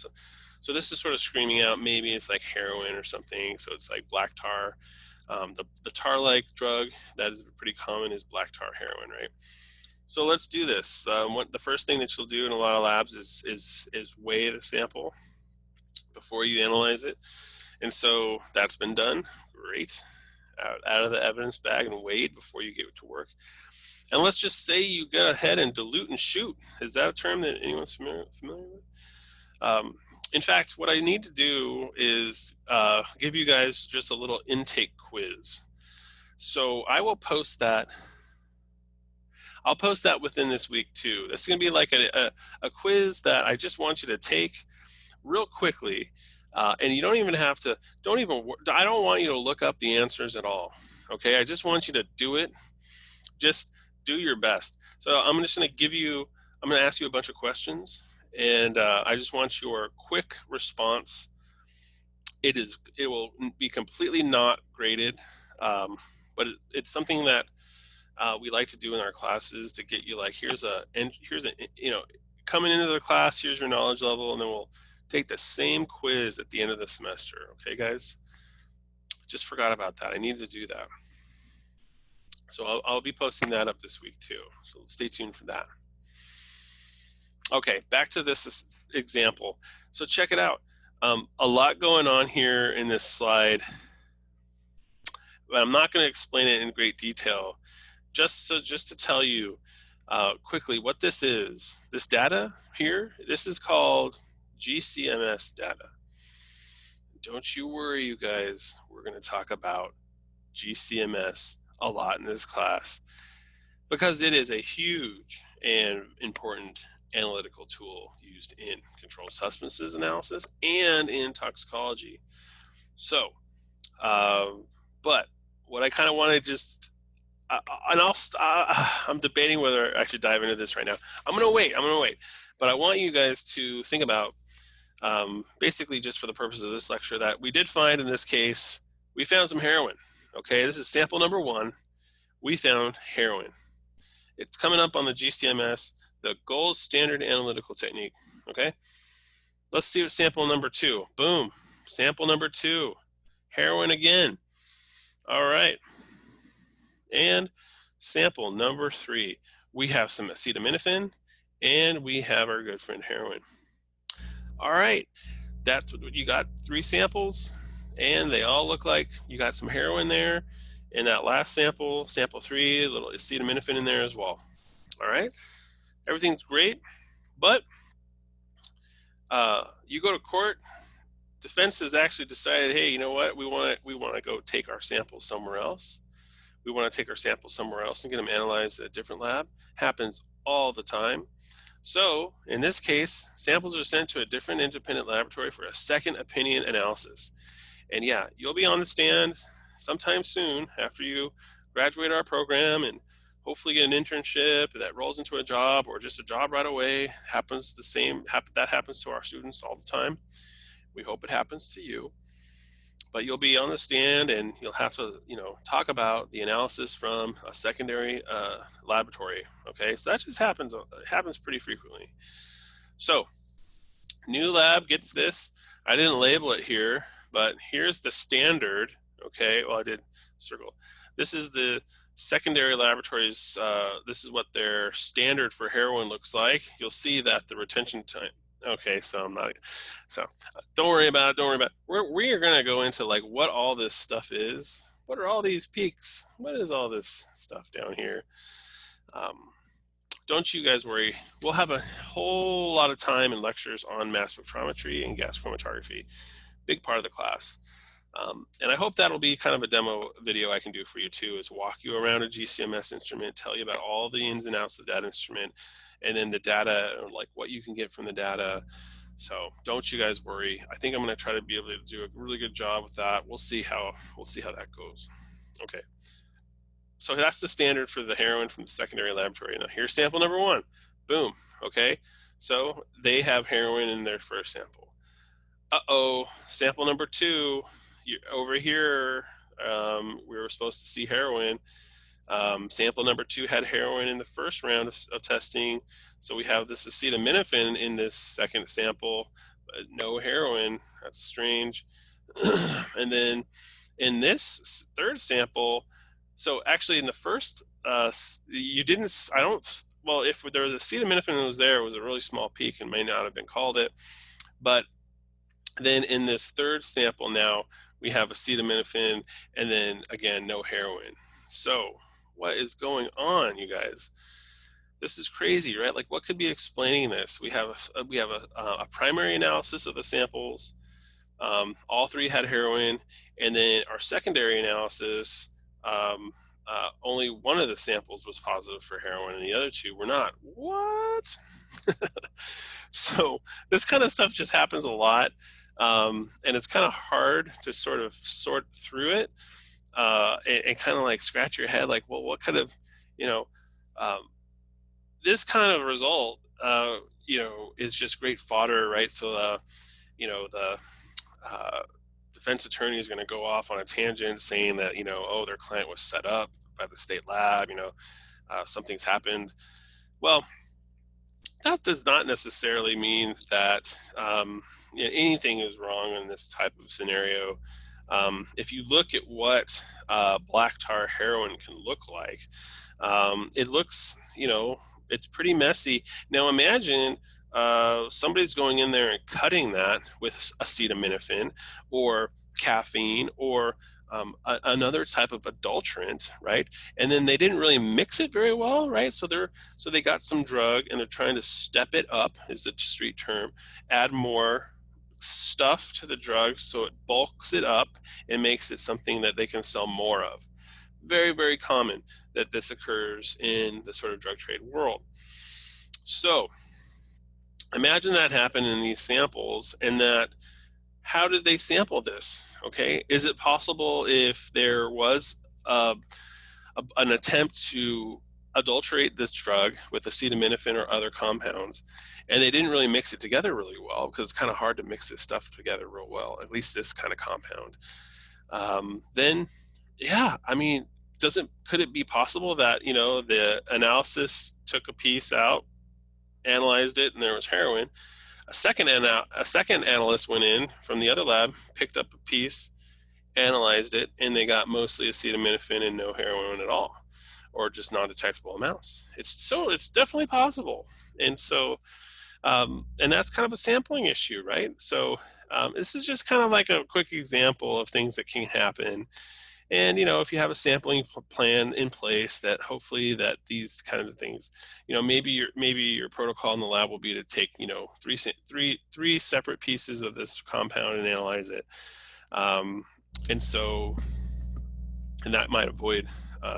So this is sort of screaming out, maybe it's like heroin or something. So it's like black tar. The tar-like drug that is pretty common is black tar heroin, right? So let's do this. The first thing that you'll do in a lot of labs is weigh the sample before you analyze it. And so that's been done. Great. Out of the evidence bag and weighed before you get to work. And let's just say you go ahead and dilute and shoot. Is that a term that anyone's familiar with? In fact, what I need to do is give you guys just a little intake quiz. So I will post that. I'll post that within this week too. This is going to be like a quiz that I just want you to take real quickly. And you don't even have to, I don't want you to look up the answers at all. Okay, I just want you to do it. Just do your best. So I'm just going to ask you a bunch of questions, and I just want your quick response. It will be completely not graded, but it's something that we like to do in our classes to get you like, here's a, you know, coming into the class, here's your knowledge level, and then we'll take the same quiz at the end of the semester. Okay, guys? Just forgot about that. I need to do that. So I'll be posting that up this week too. So stay tuned for that. Okay, back to this example. So check it out. A lot going on here in this slide, but I'm not going to explain it in great detail. Just to tell you, quickly what this data here, this is called GCMS data. Don't you worry, you guys. We're going to talk about GCMS a lot in this class because it is a huge and important analytical tool used in controlled substances analysis and in toxicology. So, but what I kind of want to just, and I'm debating whether I should dive into this right now. I'm going to wait. But I want you guys to think about, basically just for the purpose of this lecture, that we did find in this case, we found some heroin. Okay, this is sample number 1. We found heroin. It's coming up on the GCMS, the gold standard analytical technique. Okay, let's see what sample number 2. Boom, sample number 2, heroin again. All right, and sample number 3, we have some acetaminophen, and we have our good friend heroin. All right, that's what you got, 3 samples, and they all look like you got some heroin there. In that last sample, sample 3, a little acetaminophen in there as well. All right, everything's great, but you go to court. Defense has actually decided, hey, you know what? We want to go take our samples somewhere else. We want to take our samples somewhere else and get them analyzed at a different lab. Happens all the time. So in this case, samples are sent to a different independent laboratory for a second opinion analysis. And yeah, you'll be on the stand sometime soon after you graduate our program and hopefully get an internship that rolls into a job, or just a job right away. Happens the same. That happens to our students all the time. We hope it happens to you. But you'll be on the stand and you'll have to, talk about the analysis from a secondary laboratory. Okay, so that just happens. It happens pretty frequently. So, new lab gets this. I didn't label it here, but here's the standard. Okay, well, I did circle. This is the secondary laboratories. This is what their standard for heroin looks like. You'll see that the retention time. Okay, so I'm not. So don't worry about it. Don't worry about it. We are going to go into like what all this stuff is. What are all these peaks? What is all this stuff down here? Don't you guys worry. We'll have a whole lot of time and lectures on mass spectrometry and gas chromatography. Big part of the class. And I hope that'll be kind of a demo video I can do for you too, is walk you around a GCMS instrument, tell you about all the ins and outs of that instrument, and then the data, like what you can get from the data. So don't you guys worry. I think I'm going to try to be able to do a really good job with that. We'll see how that goes. Okay. So that's the standard for the heroin from the secondary laboratory. Now here's sample number 1. Boom. Okay. So they have heroin in their first sample. Sample number 2. Over here, we were supposed to see heroin. Sample number 2 had heroin in the first round of testing. So we have this acetaminophen in this second sample, but no heroin. That's strange. And then in this third sample, so actually in the first, if there was acetaminophen that was there, it was a really small peak and may not have been called it. But then in this third sample now, we have acetaminophen, and then again, no heroin. So what is going on, you guys? This is crazy, right? Like, what could be explaining this? We have a primary analysis of the samples. All 3 had heroin, and then our secondary analysis, only one of the samples was positive for heroin, and the other 2 were not. What? So this kind of stuff just happens a lot. And it's kind of hard to sort of sort through it and kind of like scratch your head like, well, what kind of, this kind of result, is just great fodder, right? So, the defense attorney is going to go off on a tangent saying that, their client was set up by the state lab, something's happened. Well, that does not necessarily mean that anything is wrong in this type of scenario. If you look at what black tar heroin can look like, it looks, it's pretty messy. Now imagine somebody's going in there and cutting that with acetaminophen or caffeine or another type of adulterant, right? And then they didn't really mix it very well, right? So they got some drug and they're trying to step it up, is the street term, add more stuff to the drug so it bulks it up and makes it something that they can sell more of. Very, very common that this occurs in the sort of drug trade world. So imagine that happened in these samples, and that how did they sample this? Okay, is it possible if there was an attempt to adulterate this drug with acetaminophen or other compounds, and they didn't really mix it together really well, because it's kind of hard to mix this stuff together real well, at least this kind of compound. Then, yeah, I mean, could it be possible that the analysis took a piece out, analyzed it, and there was heroin? A second analyst went in from the other lab, picked up a piece, analyzed it, and they got mostly acetaminophen and no heroin at all, or just non-detectable amounts. It's definitely possible, and so and that's kind of a sampling issue, right? So this is just kind of like a quick example of things that can happen. And if you have a sampling plan in place, that hopefully that these kind of things, maybe your protocol in the lab will be to take three separate pieces of this compound and analyze it, and so and that might avoid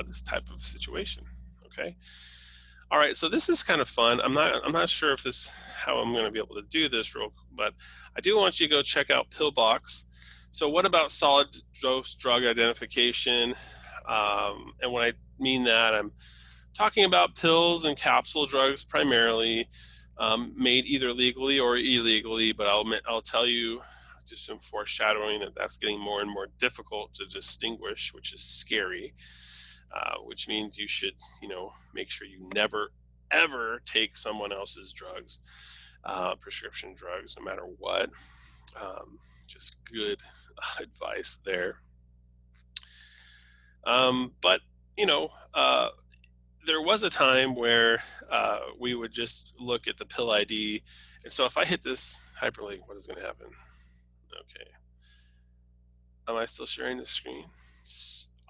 this type of situation. Okay. All right, so this is kind of fun. I'm not sure if this how I'm going to be able to do this but I do want you to go check out Pillbox. So what about solid dose drug identification? And when I mean that, I'm talking about pills and capsule drugs primarily, made either legally or illegally. But I'll tell you, just some foreshadowing, that that's getting more and more difficult to distinguish, which is scary. Which means you should, make sure you never, ever take someone else's drugs, prescription drugs, no matter what. Just good advice there. But, there was a time where we would just look at the pill ID. And so if I hit this hyperlink, what is going to happen? Okay. Am I still sharing the screen?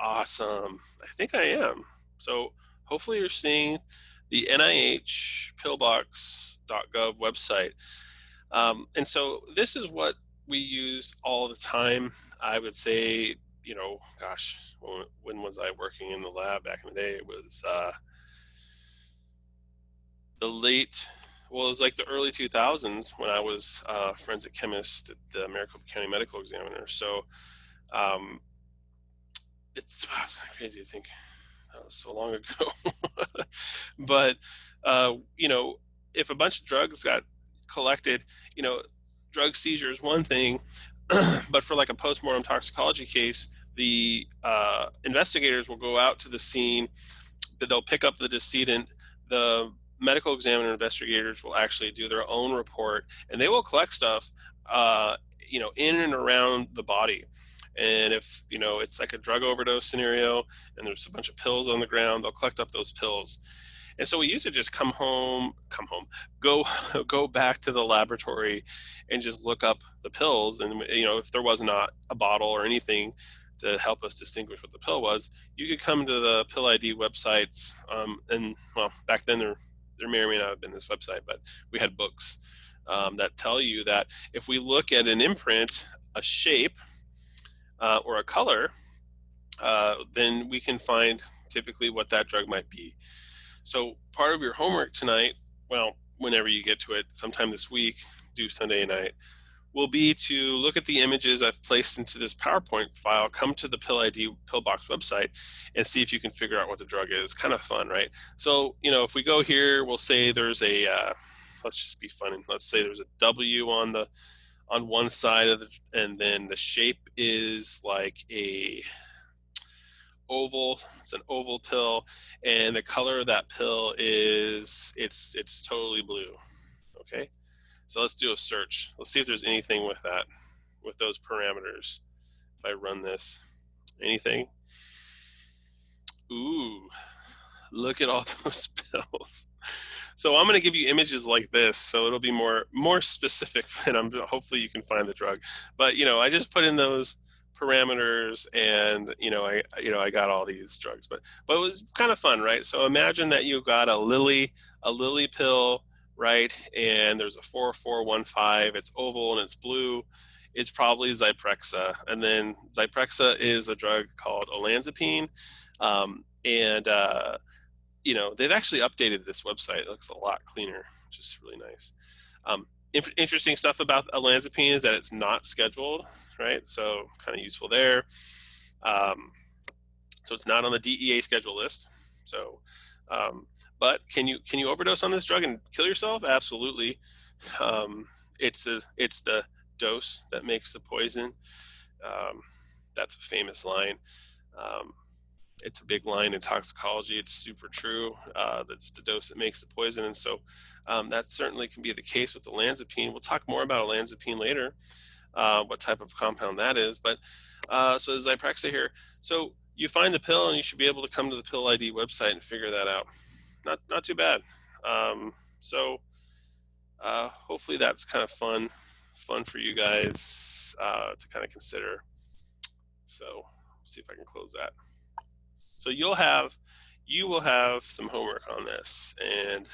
Awesome. I think I am. So hopefully you're seeing the NIH pillbox.gov website. And so this is what we use all the time. I would say, gosh, when was I working in the lab back in the day? It was it was like the early 2000s when I was a forensic chemist at the Maricopa County Medical Examiner. So it's kind of crazy to think that was so long ago. But if a bunch of drugs got collected, drug seizure is one thing, but for like a postmortem toxicology case, the investigators will go out to the scene, they'll pick up the decedent, the medical examiner investigators will actually do their own report, and they will collect stuff in and around the body. And if it's like a drug overdose scenario and there's a bunch of pills on the ground, they'll collect up those pills. And so we used to just go back to the laboratory and just look up the pills. And if there was not a bottle or anything to help us distinguish what the pill was, you could come to the pill ID websites. And well, back then there may or may not have been this website, but we had books that tell you that if we look at an imprint, a shape, or a color, then we can find typically what that drug might be. So part of your homework tonight, well, whenever you get to it, sometime this week, due Sunday night, will be to look at the images I've placed into this PowerPoint file, come to the Pill ID Pillbox website, and see if you can figure out what the drug is. Kind of fun, right? So, if we go here, we'll say there's let's just be fun, and let's say there's a W on one side of and then the shape is like a oval. It's an oval pill, and the color of that pill is it's totally blue. Okay, so let's do a search. Let's see if there's anything with those parameters. If I run this, anything? Ooh, look at all those pills. So I'm going to give you images like this, so it'll be more specific, and hopefully you can find the drug. But I just put in those parameters, and I got all these drugs, but it was kind of fun, right? So imagine that you got a lily pill, right? And there's a 4415. It's oval and it's blue. It's probably Zyprexa, and then Zyprexa is a drug called olanzapine, and they've actually updated this website. It looks a lot cleaner, which is really nice. Interesting stuff about olanzapine is that it's not scheduled, right? So kind of useful there. So it's not on the DEA schedule list. So, but can you overdose on this drug and kill yourself? Absolutely. It's the dose that makes the poison. That's a famous line. It's a big line in toxicology. It's super true. That's the dose that makes the poison. And so that certainly can be the case with olanzapine. We'll talk more about olanzapine later, what type of compound that is. But so the Zyprexa here. So you find the pill and you should be able to come to the Pill ID website and figure that out. Not too bad. So hopefully that's kind of fun for you guys to kind of consider. So see if I can close that. So you will have some homework on this, and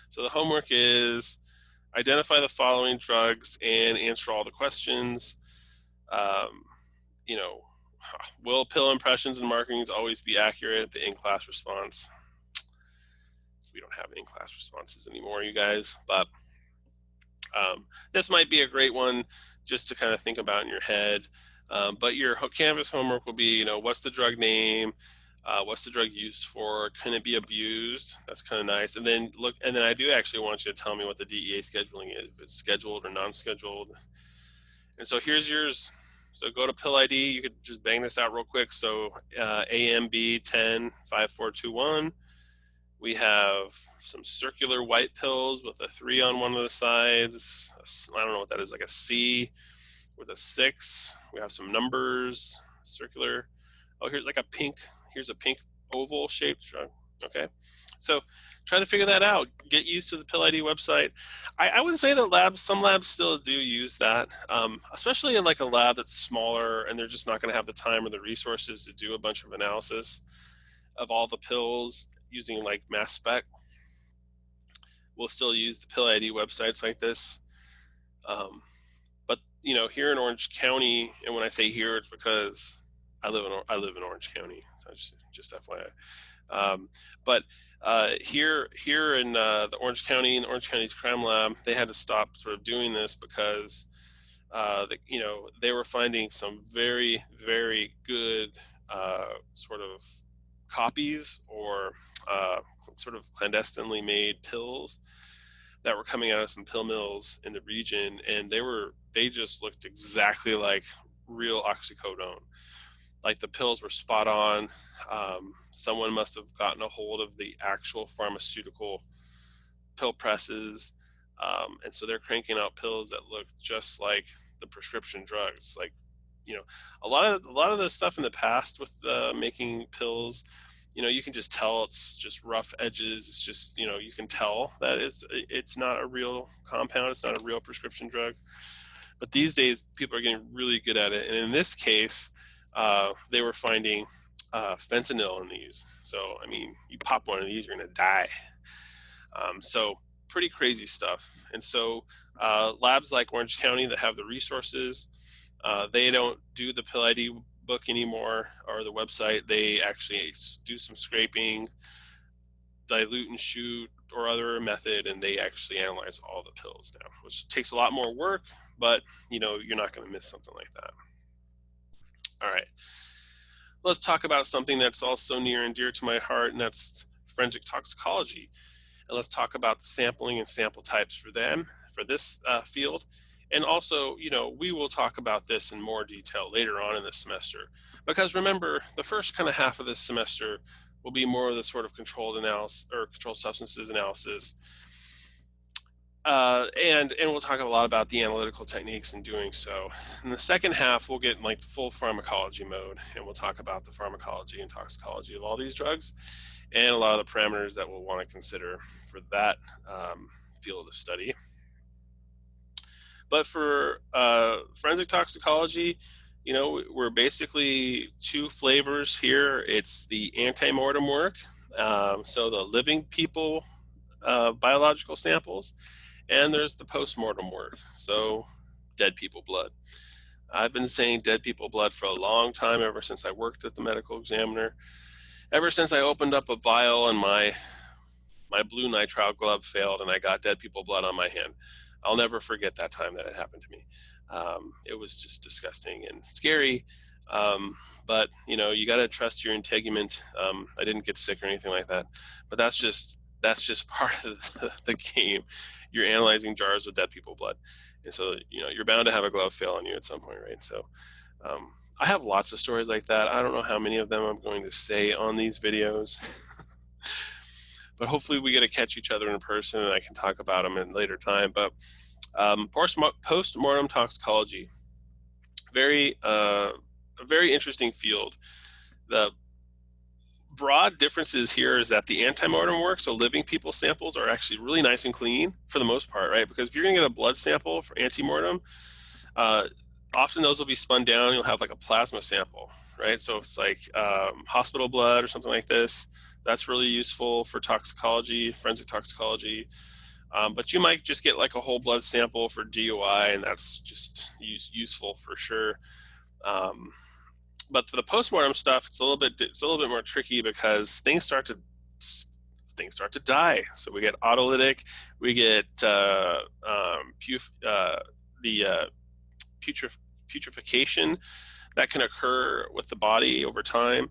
so the homework is identify the following drugs and answer all the questions. Will pill impressions and markings always be accurate? The in-class response. We don't have in-class responses anymore, you guys, but this might be a great one just to kind of think about in your head. But your Canvas homework will be, what's the drug name? What's the drug used for? Can it be abused? That's kind of nice. And then I do actually want you to tell me what the DEA scheduling is, if it's scheduled or non-scheduled. And so here's yours. So go to Pill ID. You could just bang this out real quick. So AMB 105421. We have some circular white pills with a 3 on one of the sides. I don't know what that is, like a C with a 6. We have some numbers, circular. Oh, here's a pink oval shaped drug. Okay. So try to figure that out. Get used to the Pill ID website. I would say that some labs still do use that, especially in like a lab that's smaller and they're just not going to have the time or the resources to do a bunch of analysis of all the pills using like mass spec. We'll still use the Pill ID websites like this. But here in Orange County, and when I say here, it's because I live in Orange County, so just FYI. But here in the Orange County, in the Orange County's crime lab, they had to stop sort of doing this because they were finding some very, very good sort of copies or sort of clandestinely made pills that were coming out of some pill mills in the region, and they just looked exactly like real oxycodone. Like the pills were spot on. Someone must have gotten a hold of the actual pharmaceutical pill presses, and so they're cranking out pills that look just like the prescription drugs. Like, a lot of the stuff in the past with making pills, you can just tell it's just rough edges. It's just, you can tell that it's not a real compound. It's not a real prescription drug. But these days, people are getting really good at it. And in this case, they were finding fentanyl in these. So, I mean, you pop one of these, you're going to die. So pretty crazy stuff. And so labs like Orange County that have the resources, they don't do the Pill ID book anymore or the website. They actually do some scraping, dilute and shoot or other method, and they actually analyze all the pills now, which takes a lot more work, but you're not going to miss something like that. All right, let's talk about something that's also near and dear to my heart, and that's forensic toxicology. And let's talk about the sampling and sample types for this field. And also, we will talk about this in more detail later on in the semester, because remember, the first kind of half of this semester will be more of the sort of controlled analysis or controlled substances analysis. And we'll talk a lot about the analytical techniques in doing so. In the second half, we'll get in like full pharmacology mode, and we'll talk about the pharmacology and toxicology of all these drugs and a lot of the parameters that we'll want to consider for that field of study. But for forensic toxicology, we're basically two flavors here. It's the antemortem work, so the living people biological samples, and there's the postmortem work, so dead people blood. I've been saying dead people blood for a long time, ever since I worked at the medical examiner, ever since I opened up a vial and my blue nitrile glove failed and I got dead people blood on my hand. I'll never forget that time that it happened to me. It was just disgusting and scary. But you got to trust your integument. I didn't get sick or anything like that, but that's just part of the game. You're analyzing jars of dead people blood, and so you're bound to have a glove fail on you at some point, right? So I have lots of stories like that. I don't know how many of them I'm going to say on these videos. But hopefully we get to catch each other in person and I can talk about them in later time. But post-mortem toxicology, a very interesting field. The broad differences here is that the antemortem work, so living people samples, are actually really nice and clean for the most part, right? Because if you're going to get a blood sample for antemortem, often those will be spun down. You'll have like a plasma sample, right? So it's like hospital blood or something like this. That's really useful for toxicology, forensic toxicology. But you might just get like a whole blood sample for DUI, and that's just useful for sure. But for the postmortem stuff, it's a little bit more tricky because things start to die. So we get autolytic, we get putrefaction that can occur with the body over time.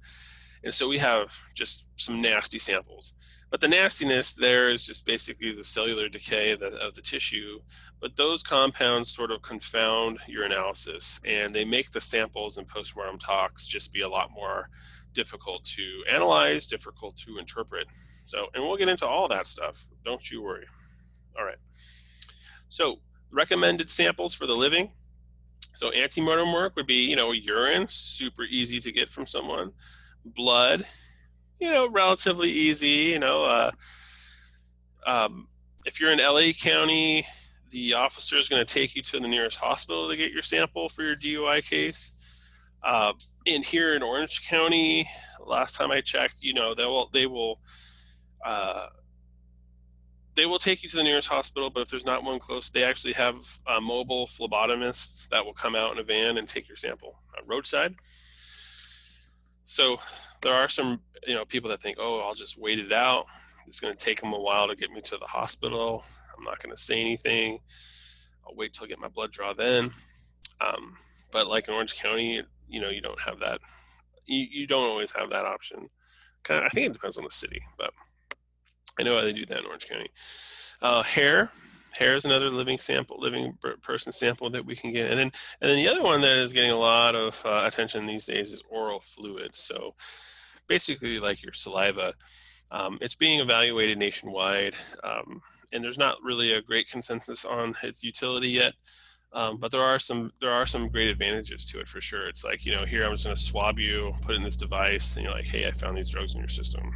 And so we have just some nasty samples. But the nastiness there is just basically the cellular decay of the tissue. But those compounds sort of confound your analysis, and they make the samples in postmortem tox just be a lot more difficult to analyze, difficult to interpret. So, and we'll get into all that stuff. Don't you worry. All right. So, recommended samples for the living. So, antemortem work would be, urine, super easy to get from someone. Blood, relatively easy. If you're in LA County, the officer is going to take you to the nearest hospital to get your sample for your DUI case. In here in Orange County, last time I checked, they will take you to the nearest hospital, but if there's not one close, they actually have mobile phlebotomists that will come out in a van and take your sample roadside. So there are some, people that think, oh, I'll just wait it out. It's going to take them a while to get me to the hospital. I'm not going to say anything. I'll wait till I get my blood draw then. But like in Orange County, you don't have that. You don't always have that option. I think it depends on the city, but I know how they do that in Orange County. Hair is another living person sample that we can get, and then the other one that is getting a lot of attention these days is oral fluid. So basically, like your saliva, it's being evaluated nationwide, and there's not really a great consensus on its utility yet. But there are some great advantages to it for sure. It's like, here I'm just going to swab you, put it in this device, and you're like, hey, I found these drugs in your system.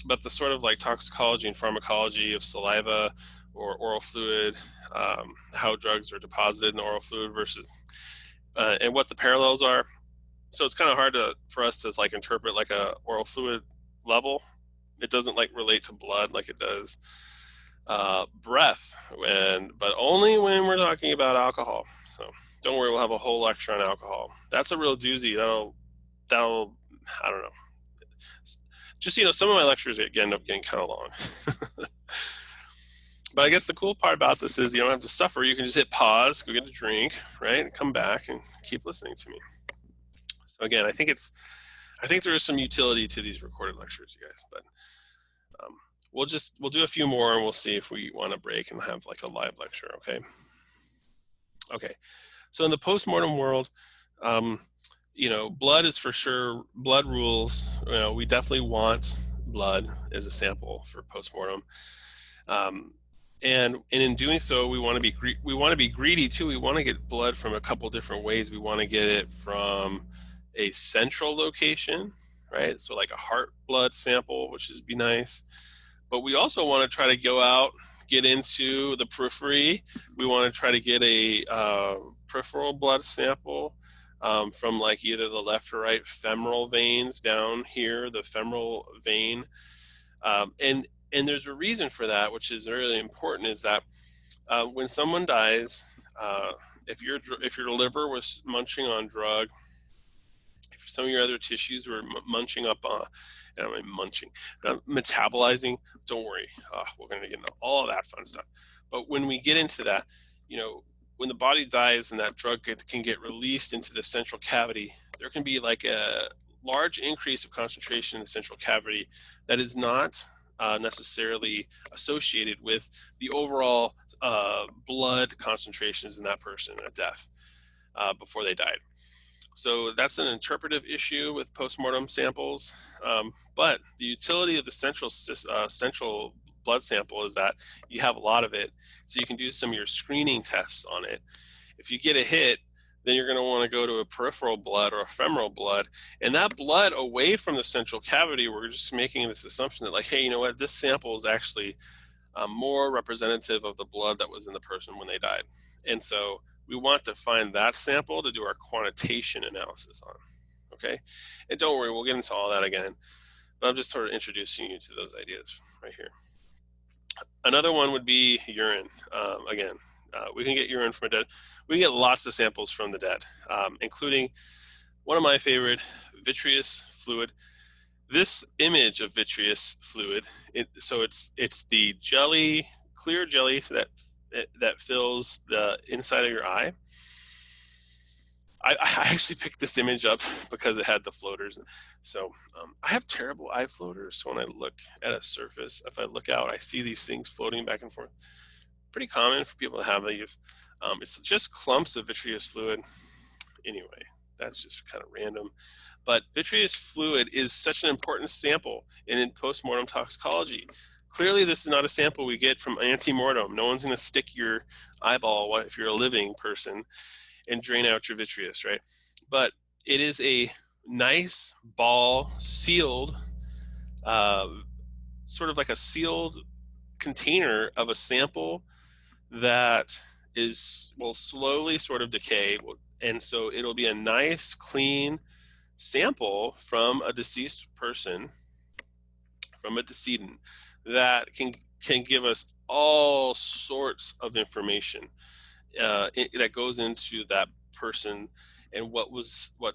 But the sort of like toxicology and pharmacology of saliva or oral fluid, how drugs are deposited in the oral fluid versus, and what the parallels are. So it's kind of hard for us to like interpret like a oral fluid level. It doesn't like relate to blood like it does breath, but only when we're talking about alcohol. So don't worry, we'll have a whole lecture on alcohol. That's a real doozy. That'll I don't know. Just, some of my lectures end up getting kind of long. But I guess the cool part about this is you don't have to suffer. You can just hit pause, go get a drink, right, and come back and keep listening to me. So again, I think there is some utility to these recorded lectures, you guys. But we'll do a few more and we'll see if we want to break and have like a live lecture. Okay. Okay. So in the postmortem world, blood is for sure, blood rules. We definitely want blood as a sample for postmortem. And in doing so, we want to be greedy too. We want to get blood from a couple different ways. We want to get it from a central location, right? So like a heart blood sample, which would be nice. But we also want to try to get into the periphery. We want to try to get a peripheral blood sample from like either the left or right femoral veins down here, the femoral vein. And there's a reason for that, which is really important, is that when someone dies, uh, if your liver was munching on drug, if some of your other tissues were munching up on, I don't mean munching, metabolizing, don't worry, we're going to get into all of that fun stuff. But when we get into that, you know, when the body dies and that drug can get released into the central cavity, there can be like a large increase of concentration in the central cavity that is not necessarily associated with the overall blood concentrations in that person at death before they died. So that's an interpretive issue with postmortem samples. But the utility of the central blood sample is that you have a lot of it, so you can do some of your screening tests on it. If you get a hit, then you're going to want to go to a peripheral blood or a femoral blood. And that blood away from the central cavity, we're just making this assumption that, like, hey, you know what, this sample is actually more representative of the blood that was in the person when they died. And so we want to find that sample to do our quantitation analysis on. Okay. And don't worry, we'll get into all that again, but I'm just sort of introducing you to those ideas right here. Another one would be urine. Again, we can get urine from a dead. We can get lots of samples from the dead, including one of my favorite, vitreous fluid. This image of vitreous fluid, so it's the jelly, clear jelly that fills the inside of your eye. I actually picked this image up because it had the floaters. So I have terrible eye floaters. So when I look at a surface, if I look out, I see these things floating back and forth. Pretty common for people to have these. It's just clumps of vitreous fluid. Anyway, that's just kind of random. But vitreous fluid is such an important sample in postmortem toxicology. Clearly, this is not a sample we get from ante-mortem. No one's going to stick your eyeball, if you're a living person, and drain out your vitreous, right? But it is a nice ball, sealed, sort of like a sealed container of a sample that will slowly sort of decay. And so it'll be a nice, clean sample from a deceased person, from a decedent, that can give us all sorts of information that goes into that person, and what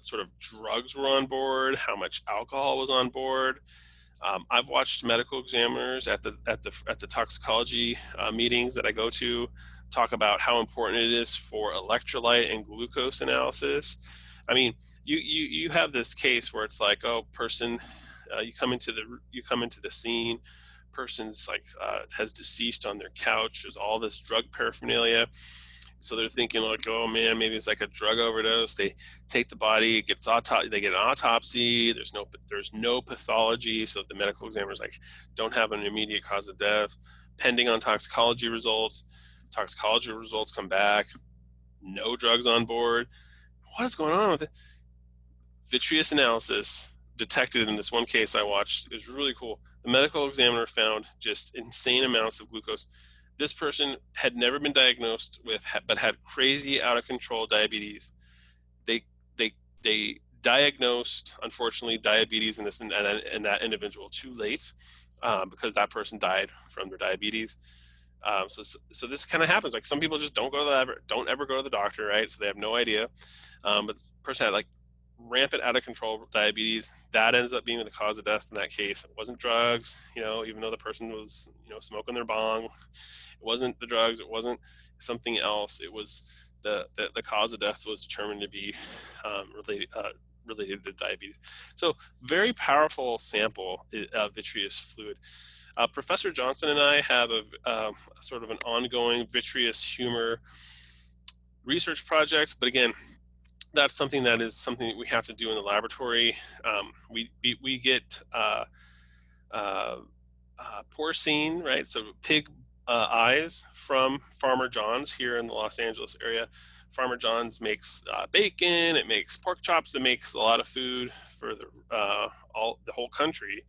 sort of drugs were on board, how much alcohol was on board. I've watched medical examiners at the toxicology meetings that I go to talk about how important it is for electrolyte and glucose analysis. I mean, you have this case where it's like, oh, person, you come into the scene, person's like has deceased on their couch. There's all this drug paraphernalia. So they're thinking like, oh man, maybe it's like a drug overdose. They take the body, they get an autopsy. There's no pathology. So the medical examiner's like, don't have an immediate cause of death. Pending on toxicology results. Toxicology results come back, no drugs on board. What is going on with it? Vitreous analysis detected in this one case I watched. It was really cool. The medical examiner found just insane amounts of glucose. This person had never been diagnosed with, but had crazy out of control diabetes. They diagnosed, unfortunately, diabetes in that individual too late, because that person died from their diabetes. So this kind of happens. Like, some people just don't ever go to the doctor, right? So they have no idea. But the person had like rampant out of control diabetes. That ends up being the cause of death in that case. It wasn't drugs, even though the person was, smoking their bong. It wasn't the drugs. It wasn't something else. It was the cause of death was determined to be related to diabetes. So very powerful sample of vitreous fluid. Professor Johnson and I have a sort of an ongoing vitreous humor research project, but again, that's something that we have to do in the laboratory. We get porcine, right? So pig eyes from Farmer John's here in the Los Angeles area. Farmer John's makes bacon, it makes pork chops, it makes a lot of food for the whole country.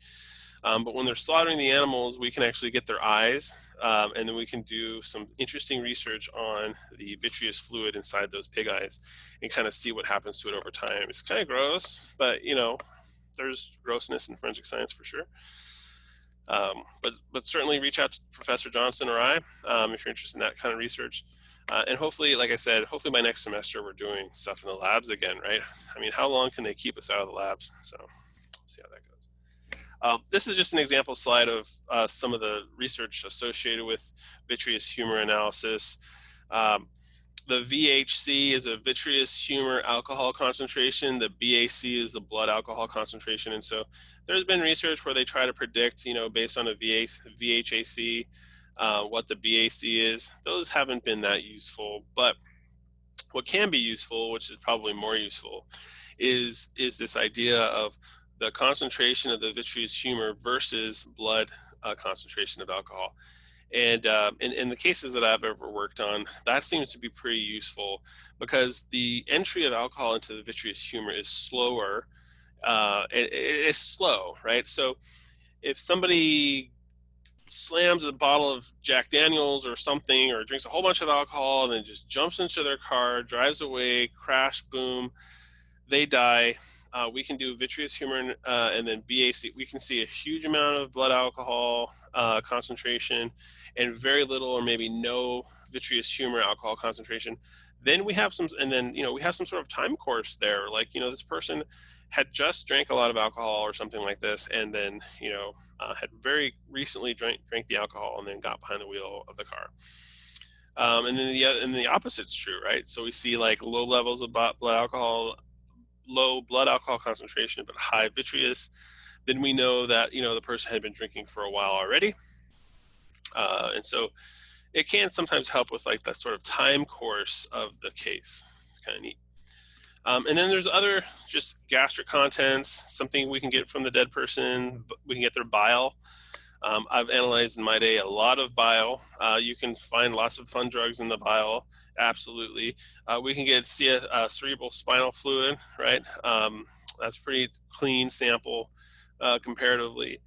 But when they're slaughtering the animals, we can actually get their eyes, and then we can do some interesting research on the vitreous fluid inside those pig eyes and kind of see what happens to it over time. It's kind of gross, but there's grossness in forensic science for sure. But certainly reach out to Professor Johnson or I if you're interested in that kind of research. And hopefully, like I said, hopefully by next semester we're doing stuff in the labs again, right? I mean, how long can they keep us out of the labs? So we'll see how that goes. This is just an example slide of some of the research associated with vitreous humor analysis. The VHC is a vitreous humor alcohol concentration. The BAC is the blood alcohol concentration. And so there's been research where they try to predict, based on a VHAC, what the BAC is. Those haven't been that useful, but what can be useful, which is probably more useful, is this idea of the concentration of the vitreous humor versus blood concentration of alcohol. And in the cases that I've ever worked on, that seems to be pretty useful because the entry of alcohol into the vitreous humor is slower. It's slow, right? So if somebody slams a bottle of Jack Daniels or something, or drinks a whole bunch of alcohol and then just jumps into their car, drives away, crash, boom, they die. We can do vitreous humor and then BAC. We can see a huge amount of blood alcohol concentration and very little or maybe no vitreous humor alcohol concentration. Then we have some, and then we have some sort of time course there. Like this person had just drank a lot of alcohol or something like this, and then had very recently drank the alcohol and then got behind the wheel of the car. And then the opposite's true, right? So we see like low levels of blood alcohol, low blood alcohol concentration, but high vitreous. Then we know that the person had been drinking for a while already, and so it can sometimes help with like that sort of time course of the case. It's kind of neat. And then there's other just gastric contents, something we can get from the dead person. We can get their bile. I've analyzed in my day a lot of bile. You can find lots of fun drugs in the bile, absolutely. We can get cerebral spinal fluid, right? That's pretty clean sample comparatively.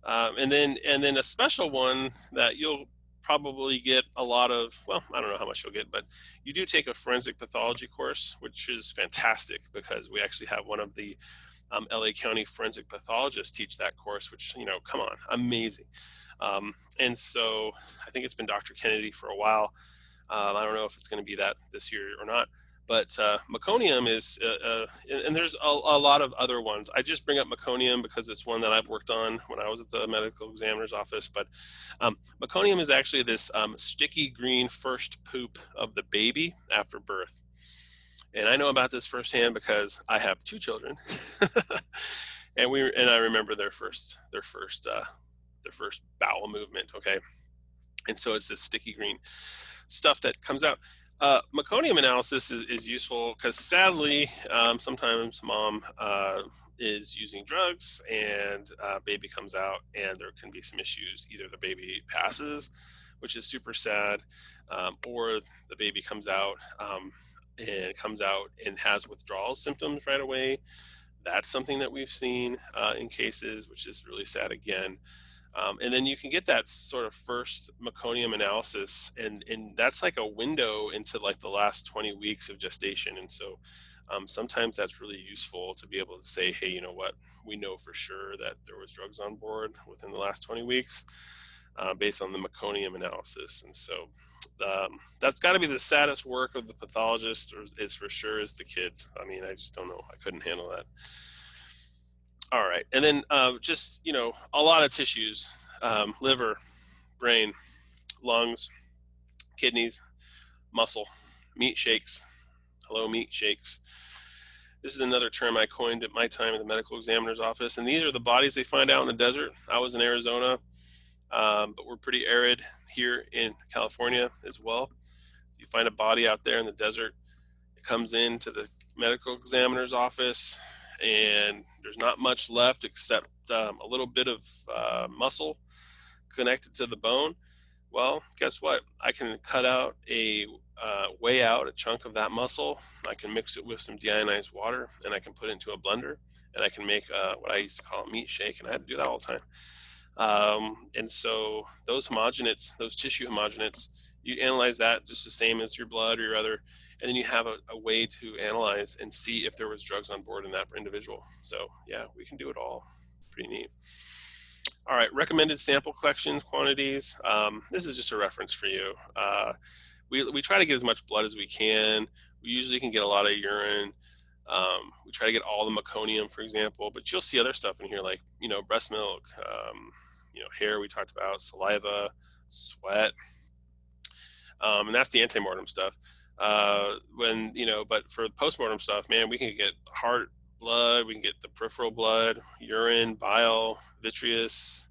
And then a special one that you'll probably get a lot of, well, I don't know how much you'll get, but you do take a forensic pathology course, which is fantastic because we actually have one of the LA County forensic pathologists teach that course, which, come on, amazing. And so I think it's been Dr. Kennedy for a while. I don't know if it's going to be that this year or not, but meconium is, and there's a lot of other ones. I just bring up meconium because it's one that I've worked on when I was at the medical examiner's office. But meconium is actually this sticky green first poop of the baby after birth. And I know about this firsthand because I have two children, and I remember their first bowel movement. Okay, and so it's this sticky green stuff that comes out. Meconium analysis is useful because sadly, sometimes mom is using drugs and baby comes out and there can be some issues. Either the baby passes, which is super sad, or the baby comes out and has withdrawal symptoms right away. That's something that we've seen in cases, which is really sad again. And then you can get that sort of first meconium analysis, and that's like a window into like the last 20 weeks of gestation. And so sometimes that's really useful to be able to say, hey, you know what, we know for sure that there was drugs on board within the last 20 weeks based on the meconium analysis. And so that's got to be the saddest work of the pathologist, is for sure is the kids. I mean, I just don't know. I couldn't handle that. All right. And then just, a lot of tissues, liver, brain, lungs, kidneys, muscle, meat shakes. Hello, meat shakes. This is another term I coined at my time at the medical examiner's office. And these are the bodies they find out in the desert. I was in Arizona, but we're pretty arid here in California as well. You find a body out there in the desert. It comes into the medical examiner's office, and there's not much left except a little bit of muscle connected to the bone. Well, guess what? I can cut out weigh out a chunk of that muscle. I can mix it with some deionized water, and I can put it into a blender, and I can make what I used to call a meat shake, and I had to do that all the time. And so those homogenates, those tissue homogenates, you analyze that just the same as your blood or your other, and then you have a way to analyze and see if there was drugs on board in that individual. So yeah, we can do it all. Pretty neat. All right, recommended sample collection quantities. This is just a reference for you. We try to get as much blood as we can. We usually can get a lot of urine. We try to get all the meconium, for example, but you'll see other stuff in here like, breast milk, hair we talked about, saliva, sweat, and that's the antemortem stuff. But for the postmortem stuff, man, we can get heart blood, we can get the peripheral blood, urine, bile, vitreous,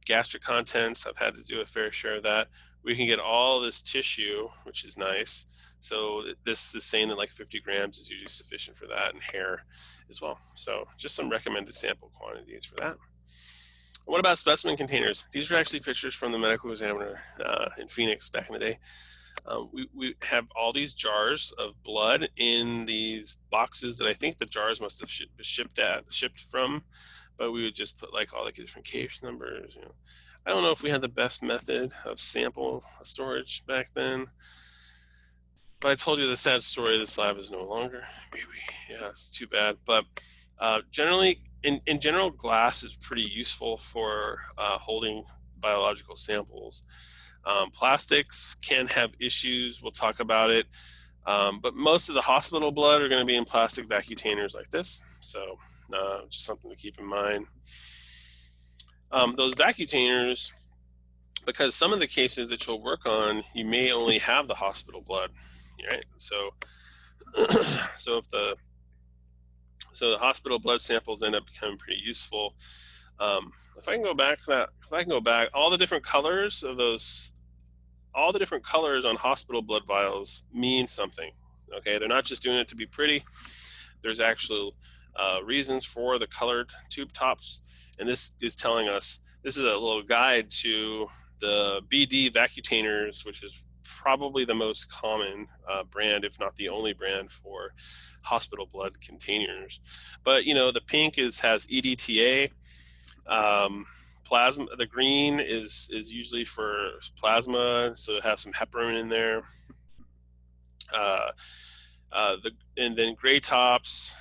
gastric contents. I've had to do a fair share of that. We can get all this tissue, which is nice. So this is saying that like 50 grams is usually sufficient for that, and hair as well. So just some recommended sample quantities for that. What about specimen containers? These are actually pictures from the medical examiner in Phoenix back in the day. We have all these jars of blood in these boxes that I think the jars must have shipped from, but we would just put like all the different case numbers. I don't know if we had the best method of sample storage back then, but I told you the sad story. This lab is no longer. Yeah, it's too bad. But generally, in general, glass is pretty useful for holding biological samples. Plastics can have issues. We'll talk about it. But most of the hospital blood are going to be in plastic vacutainers like this. So just something to keep in mind. Those vacutainers, because some of the cases that you'll work on, you may only have the hospital blood, right? So if the hospital blood samples end up becoming pretty useful. If I can go back, all the different colors of those, all the different colors on hospital blood vials mean something. Okay, they're not just doing it to be pretty. There's actual reasons for the colored tube tops, and this is telling us. This is a little guide to the BD vacutainers, which is probably the most common brand, if not the only brand for hospital blood containers. But the pink has EDTA. Plasma. The green is usually for plasma, so it has some heparin in there. And then gray tops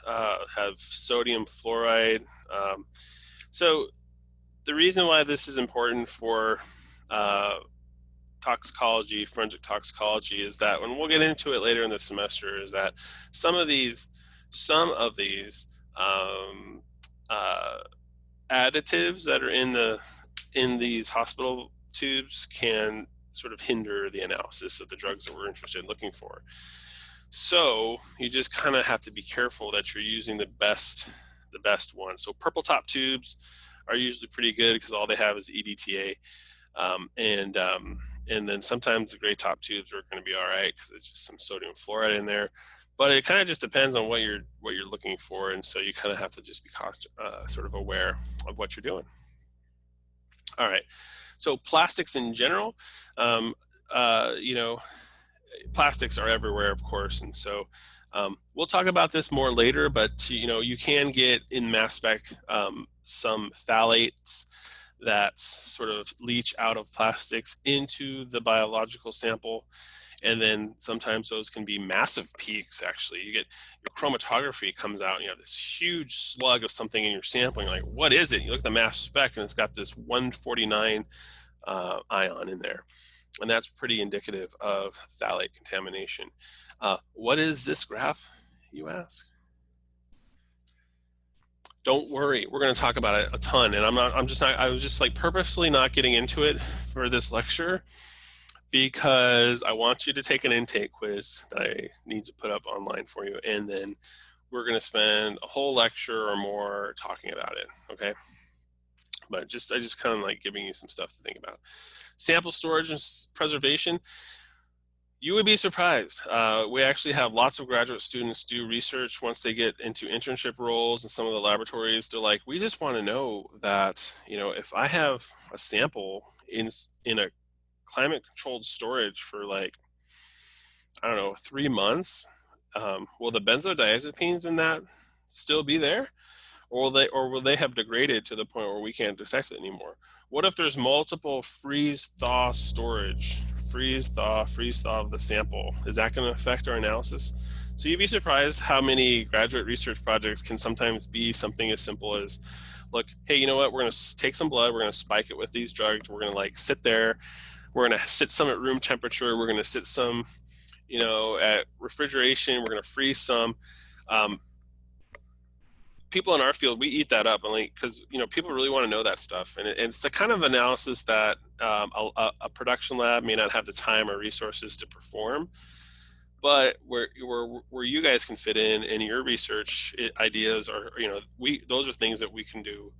have sodium fluoride. So the reason why this is important for toxicology, forensic toxicology, is that when we'll get into it later in the semester, is that some of these additives that are in these hospital tubes can sort of hinder the analysis of the drugs that we're interested in looking for. So you just kind of have to be careful that you're using the best one. So purple top tubes are usually pretty good because all they have is EDTA, and then sometimes the gray top tubes are going to be all right because it's just some sodium fluoride in there. But it kind of just depends on what you're looking for, and so you kind of have to just be sort of aware of what you're doing. All right. So plastics in general, plastics are everywhere, of course, and so we'll talk about this more later. But you can get in mass spec some phthalates that sort of leach out of plastics into the biological sample. And then sometimes those can be massive peaks, actually. You get your chromatography comes out and you have this huge slug of something in your sampling. Like, what is it? You look at the mass spec and it's got this 149 ion in there. And that's pretty indicative of phthalate contamination. What is this graph, you ask? Don't worry, we're going to talk about it a ton. And I was just like purposely not getting into it for this lecture, because I want you to take an intake quiz that I need to put up online for you. And then we're going to spend a whole lecture or more talking about it, okay? But I just kind of like giving you some stuff to think about. Sample storage and preservation. You would be surprised. We actually have lots of graduate students do research once they get into internship roles in some of the laboratories. They're like, we just want to know that, if I have a sample in a climate controlled storage for like, I don't know, 3 months, will the benzodiazepines in that still be there? or will they have degraded to the point where we can't detect it anymore? What if there's multiple freeze thaw storage, freeze thaw of the sample? Is that going to affect our analysis? So you'd be surprised how many graduate research projects can sometimes be something as simple as, look, hey, you know what? We're going to take some blood, we're going to spike it with these drugs, we're going to like sit there, we're going to sit some at room temperature, we're going to sit some, at refrigeration, we're going to freeze some. People in our field, we eat that up, and like, because people really want to know that stuff, and it's the kind of analysis that a production lab may not have the time or resources to perform. But where you guys can fit in your research ideas are, those are things that we can do,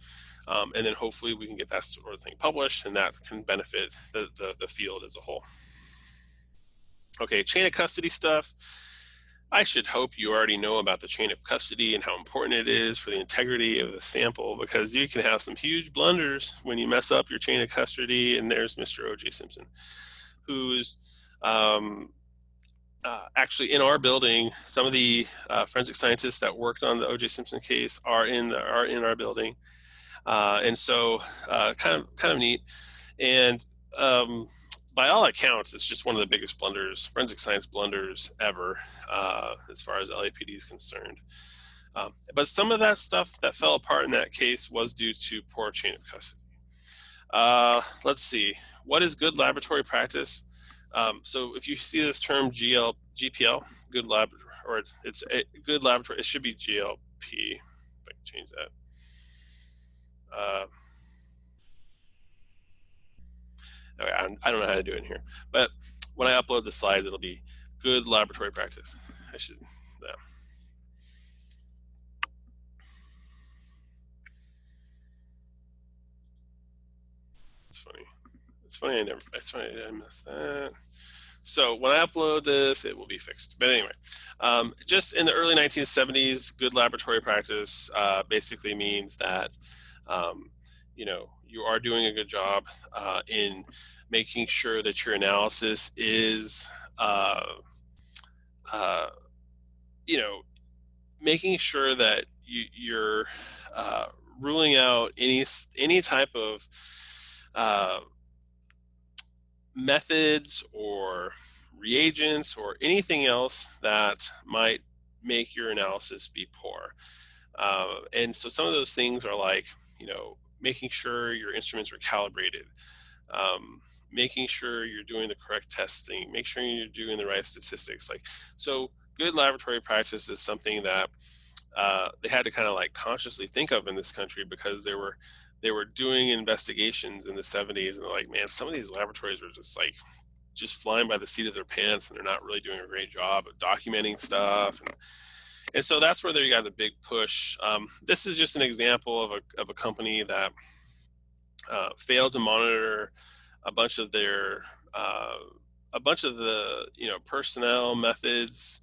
and then hopefully we can get that sort of thing published, and that can benefit the field as a whole. Okay, chain of custody stuff. I should hope you already know about the chain of custody and how important it is for the integrity of the sample, because you can have some huge blunders when you mess up your chain of custody. And there's Mr. O.J. Simpson, who's actually in our building. Some of the forensic scientists that worked on the O.J. Simpson case are in our building, and so kind of neat. And by all accounts, it's just one of the biggest blunders, forensic science blunders ever, as far as LAPD is concerned. But some of that stuff that fell apart in that case was due to poor chain of custody. Let's see. What is good laboratory practice? So if you see this term GPL, good lab, or it's a good laboratory, it should be GLP. If I can change that. I don't know how to do it in here, but when I upload the slide, it'll be good laboratory practice. I should, yeah. It's funny I missed that. So when I upload this, it will be fixed. But anyway, just in the early 1970s, good laboratory practice basically means that, you are doing a good job in making sure that your analysis is, making sure that you're ruling out any type of methods or reagents or anything else that might make your analysis be poor. And so some of those things are like, making sure your instruments are calibrated, making sure you're doing the correct testing, make sure you're doing the right statistics. So good laboratory practice is something that they had to kind of like consciously think of in this country, because they were doing investigations in the 70s, and they're like, man, some of these laboratories are just flying by the seat of their pants, and they're not really doing a great job of documenting stuff. And so that's where they got a big push. This is just an example of a company that failed to monitor a bunch of the personnel methods,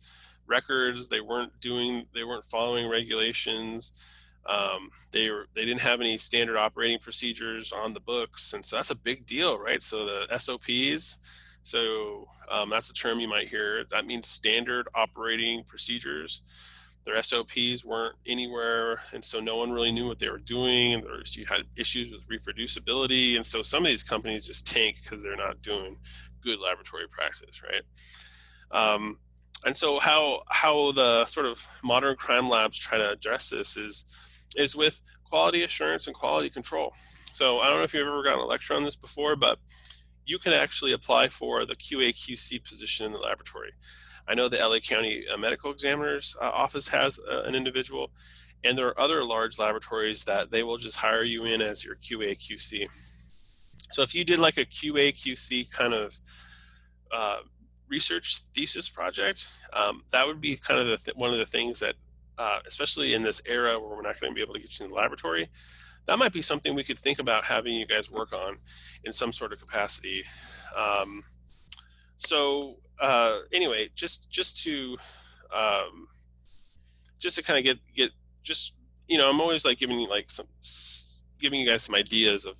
records. They weren't following regulations. They didn't have any standard operating procedures on the books, and so that's a big deal, right? So the SOPs. So that's a term you might hear. That means standard operating procedures. Their SOPs weren't anywhere, and so no one really knew what they were doing, and you had issues with reproducibility, and so some of these companies just tank because they're not doing good laboratory practice, right? And so how the sort of modern crime labs try to address this is with quality assurance and quality control. So I don't know if you've ever gotten a lecture on this before, but you can actually apply for the QA/QC position in the laboratory. I know the LA County Medical Examiner's Office has an individual, and there are other large laboratories that they will just hire you in as your QA/QC. So if you did like a QA/QC kind of research thesis project, that would be kind of one of the things that, especially in this era where we're not going to be able to get you in the laboratory, that might be something we could think about having you guys work on in some sort of capacity. Anyway, just to kind of get I'm always like giving you guys some ideas of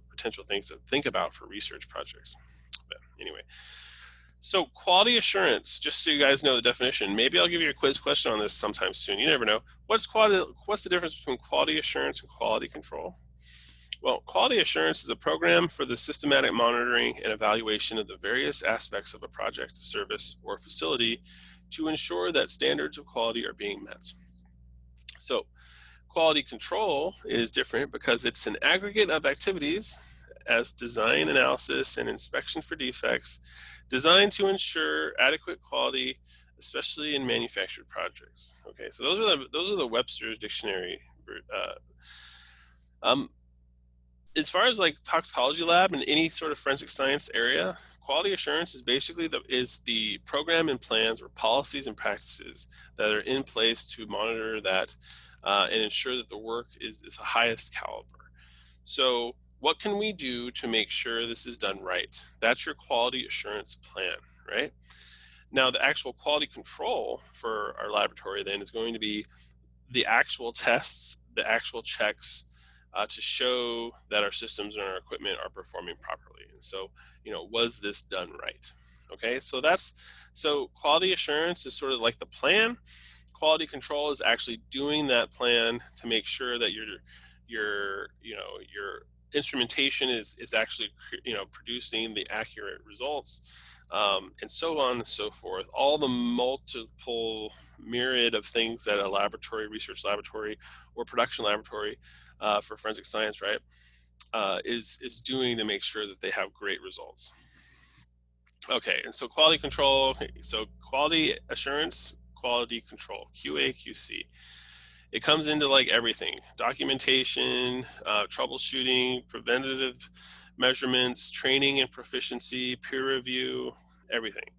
potential things to think about for research projects. But anyway, So quality assurance, just so you guys know the definition, maybe I'll give you a quiz question on this sometime soon. You never know. What's the difference between quality assurance and quality control? Well, quality assurance is a program for the systematic monitoring and evaluation of the various aspects of a project, service, or facility to ensure that standards of quality are being met. So quality control is different because it's an aggregate of activities as design analysis and inspection for defects designed to ensure adequate quality, especially in manufactured projects. Okay, so those are the Webster's dictionary. Uh, um, as far as like toxicology lab and any sort of forensic science area, quality assurance is basically the program and plans or policies and practices that are in place to monitor that and ensure that the work is the highest caliber. So what can we do to make sure this is done right? That's your quality assurance plan, right? Now, the actual quality control for our laboratory then is going to be the actual tests, the actual checks to show that our systems and our equipment are performing properly. And so, was this done right? Okay, so quality assurance is sort of like the plan. Quality control is actually doing that plan to make sure that your instrumentation is actually producing the accurate results, and so on and so forth. All the multiple myriad of things that a laboratory, research laboratory, or production laboratory for forensic science, right, is doing to make sure that they have great results. Okay, and so quality control, so quality assurance, quality control, QA, QC. It comes into like everything: documentation, troubleshooting, preventative measurements, training and proficiency, peer review, everything.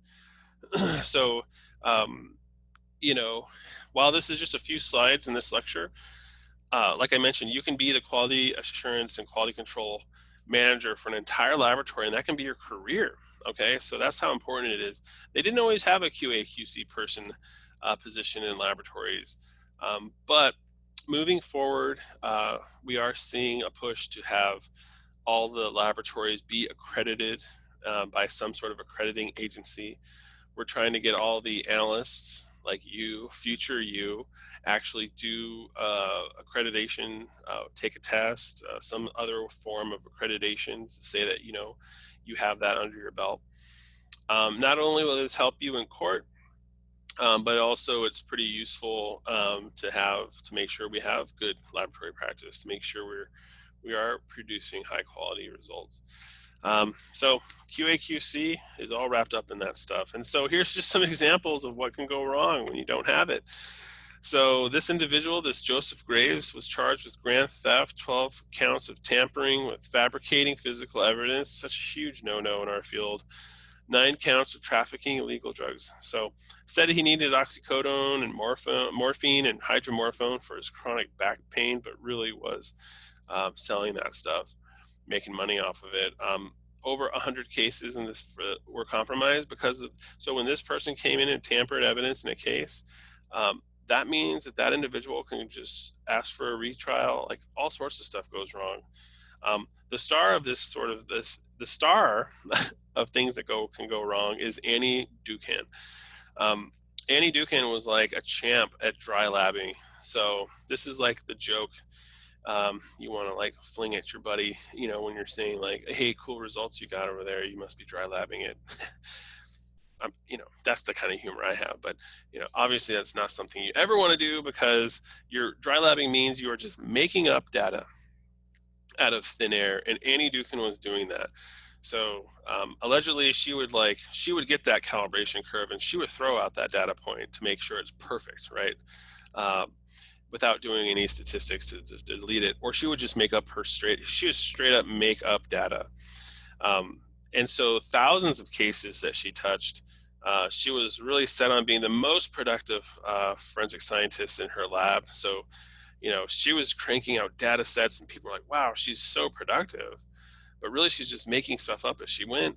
So, um, you know, while this is just a few slides in this lecture, like I mentioned, you can be the quality assurance and quality control manager for an entire laboratory, and that can be your career. Okay, so that's how important it is. They didn't always have a QA QC person position in laboratories, but moving forward, we are seeing a push to have all the laboratories be accredited by some sort of accrediting agency. We're trying to get all the analysts like you, future you, actually do accreditation, take a test, some other form of accreditation to say that you have that under your belt. Not only will this help you in court, but also it's pretty useful to make sure we have good laboratory practice, to make sure we are producing high quality results. So QA/QC is all wrapped up in that stuff. And so here's just some examples of what can go wrong when you don't have it. So this individual, this Joseph Graves, was charged with grand theft, 12 counts of tampering with fabricating physical evidence, such a huge no-no in our field, 9 counts of trafficking illegal drugs. So said he needed oxycodone and morphine and hydromorphone for his chronic back pain, but really was selling that stuff, making money off of it. Over 100 cases in this were compromised because of. So when this person came in and tampered evidence in a case, that means that individual can just ask for a retrial. Like all sorts of stuff goes wrong. The star of the star of things that can go wrong is Annie Ducan. Annie Ducan was like a champ at dry labbing. So this is like the joke you want to like fling at your buddy, when you're saying like, hey, cool results you got over there, you must be dry labbing it. That's the kind of humor I have, but obviously that's not something you ever want to do, because your dry labbing means you are just making up data out of thin air, and Annie Ducan was doing that. So allegedly she would get that calibration curve and she would throw out that data point to make sure it's perfect, right? Without doing any statistics to delete it, or she would just straight up make up data. And so thousands of cases that she touched, she was really set on being the most productive forensic scientist in her lab. So, she was cranking out data sets and people were like, wow, she's so productive. But really she's just making stuff up as she went.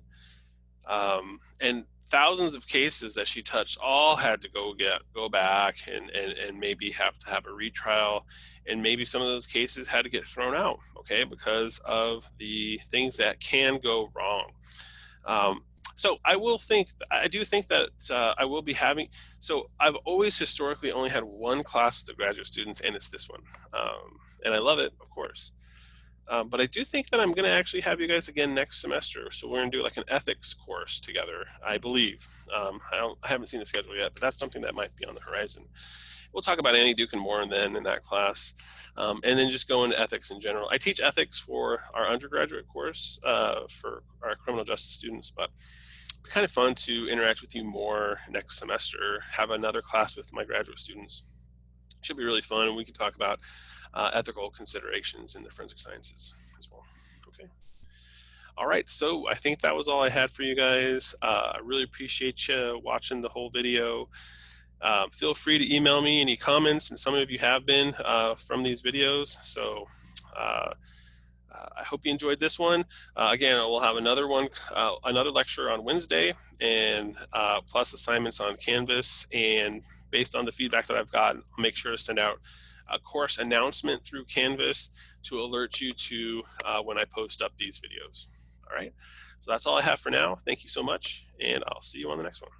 And thousands of cases that she touched all had to go back and maybe have to have a retrial, and maybe some of those cases had to get thrown out, okay, because of the things that can go wrong. So I do think that I will be having. So I've always historically only had one class with the graduate students, and it's this one, and I love it, of course. But I do think that I'm going to actually have you guys again next semester. So we're going to do like an ethics course together, I believe. I haven't seen the schedule yet, but that's something that might be on the horizon. We'll talk about Annie Duke and more then in that class, and then just go into ethics in general. I teach ethics for our undergraduate course for our criminal justice students, but it'll be kind of fun to interact with you more next semester. Have another class with my graduate students. Should be really fun, and we can talk about ethical considerations in the forensic sciences as well. Okay. All right, so I think that was all I had for you guys. I really appreciate you watching the whole video. Feel free to email me any comments, and some of you have been from these videos. So I hope you enjoyed this one. Again, we'll have another one, another lecture on Wednesday, and plus assignments on Canvas. And based on the feedback that I've gotten, I'll make sure to send out a course announcement through Canvas to alert you to when I post up these videos. All right, so that's all I have for now. Thank you so much, and I'll see you on the next one.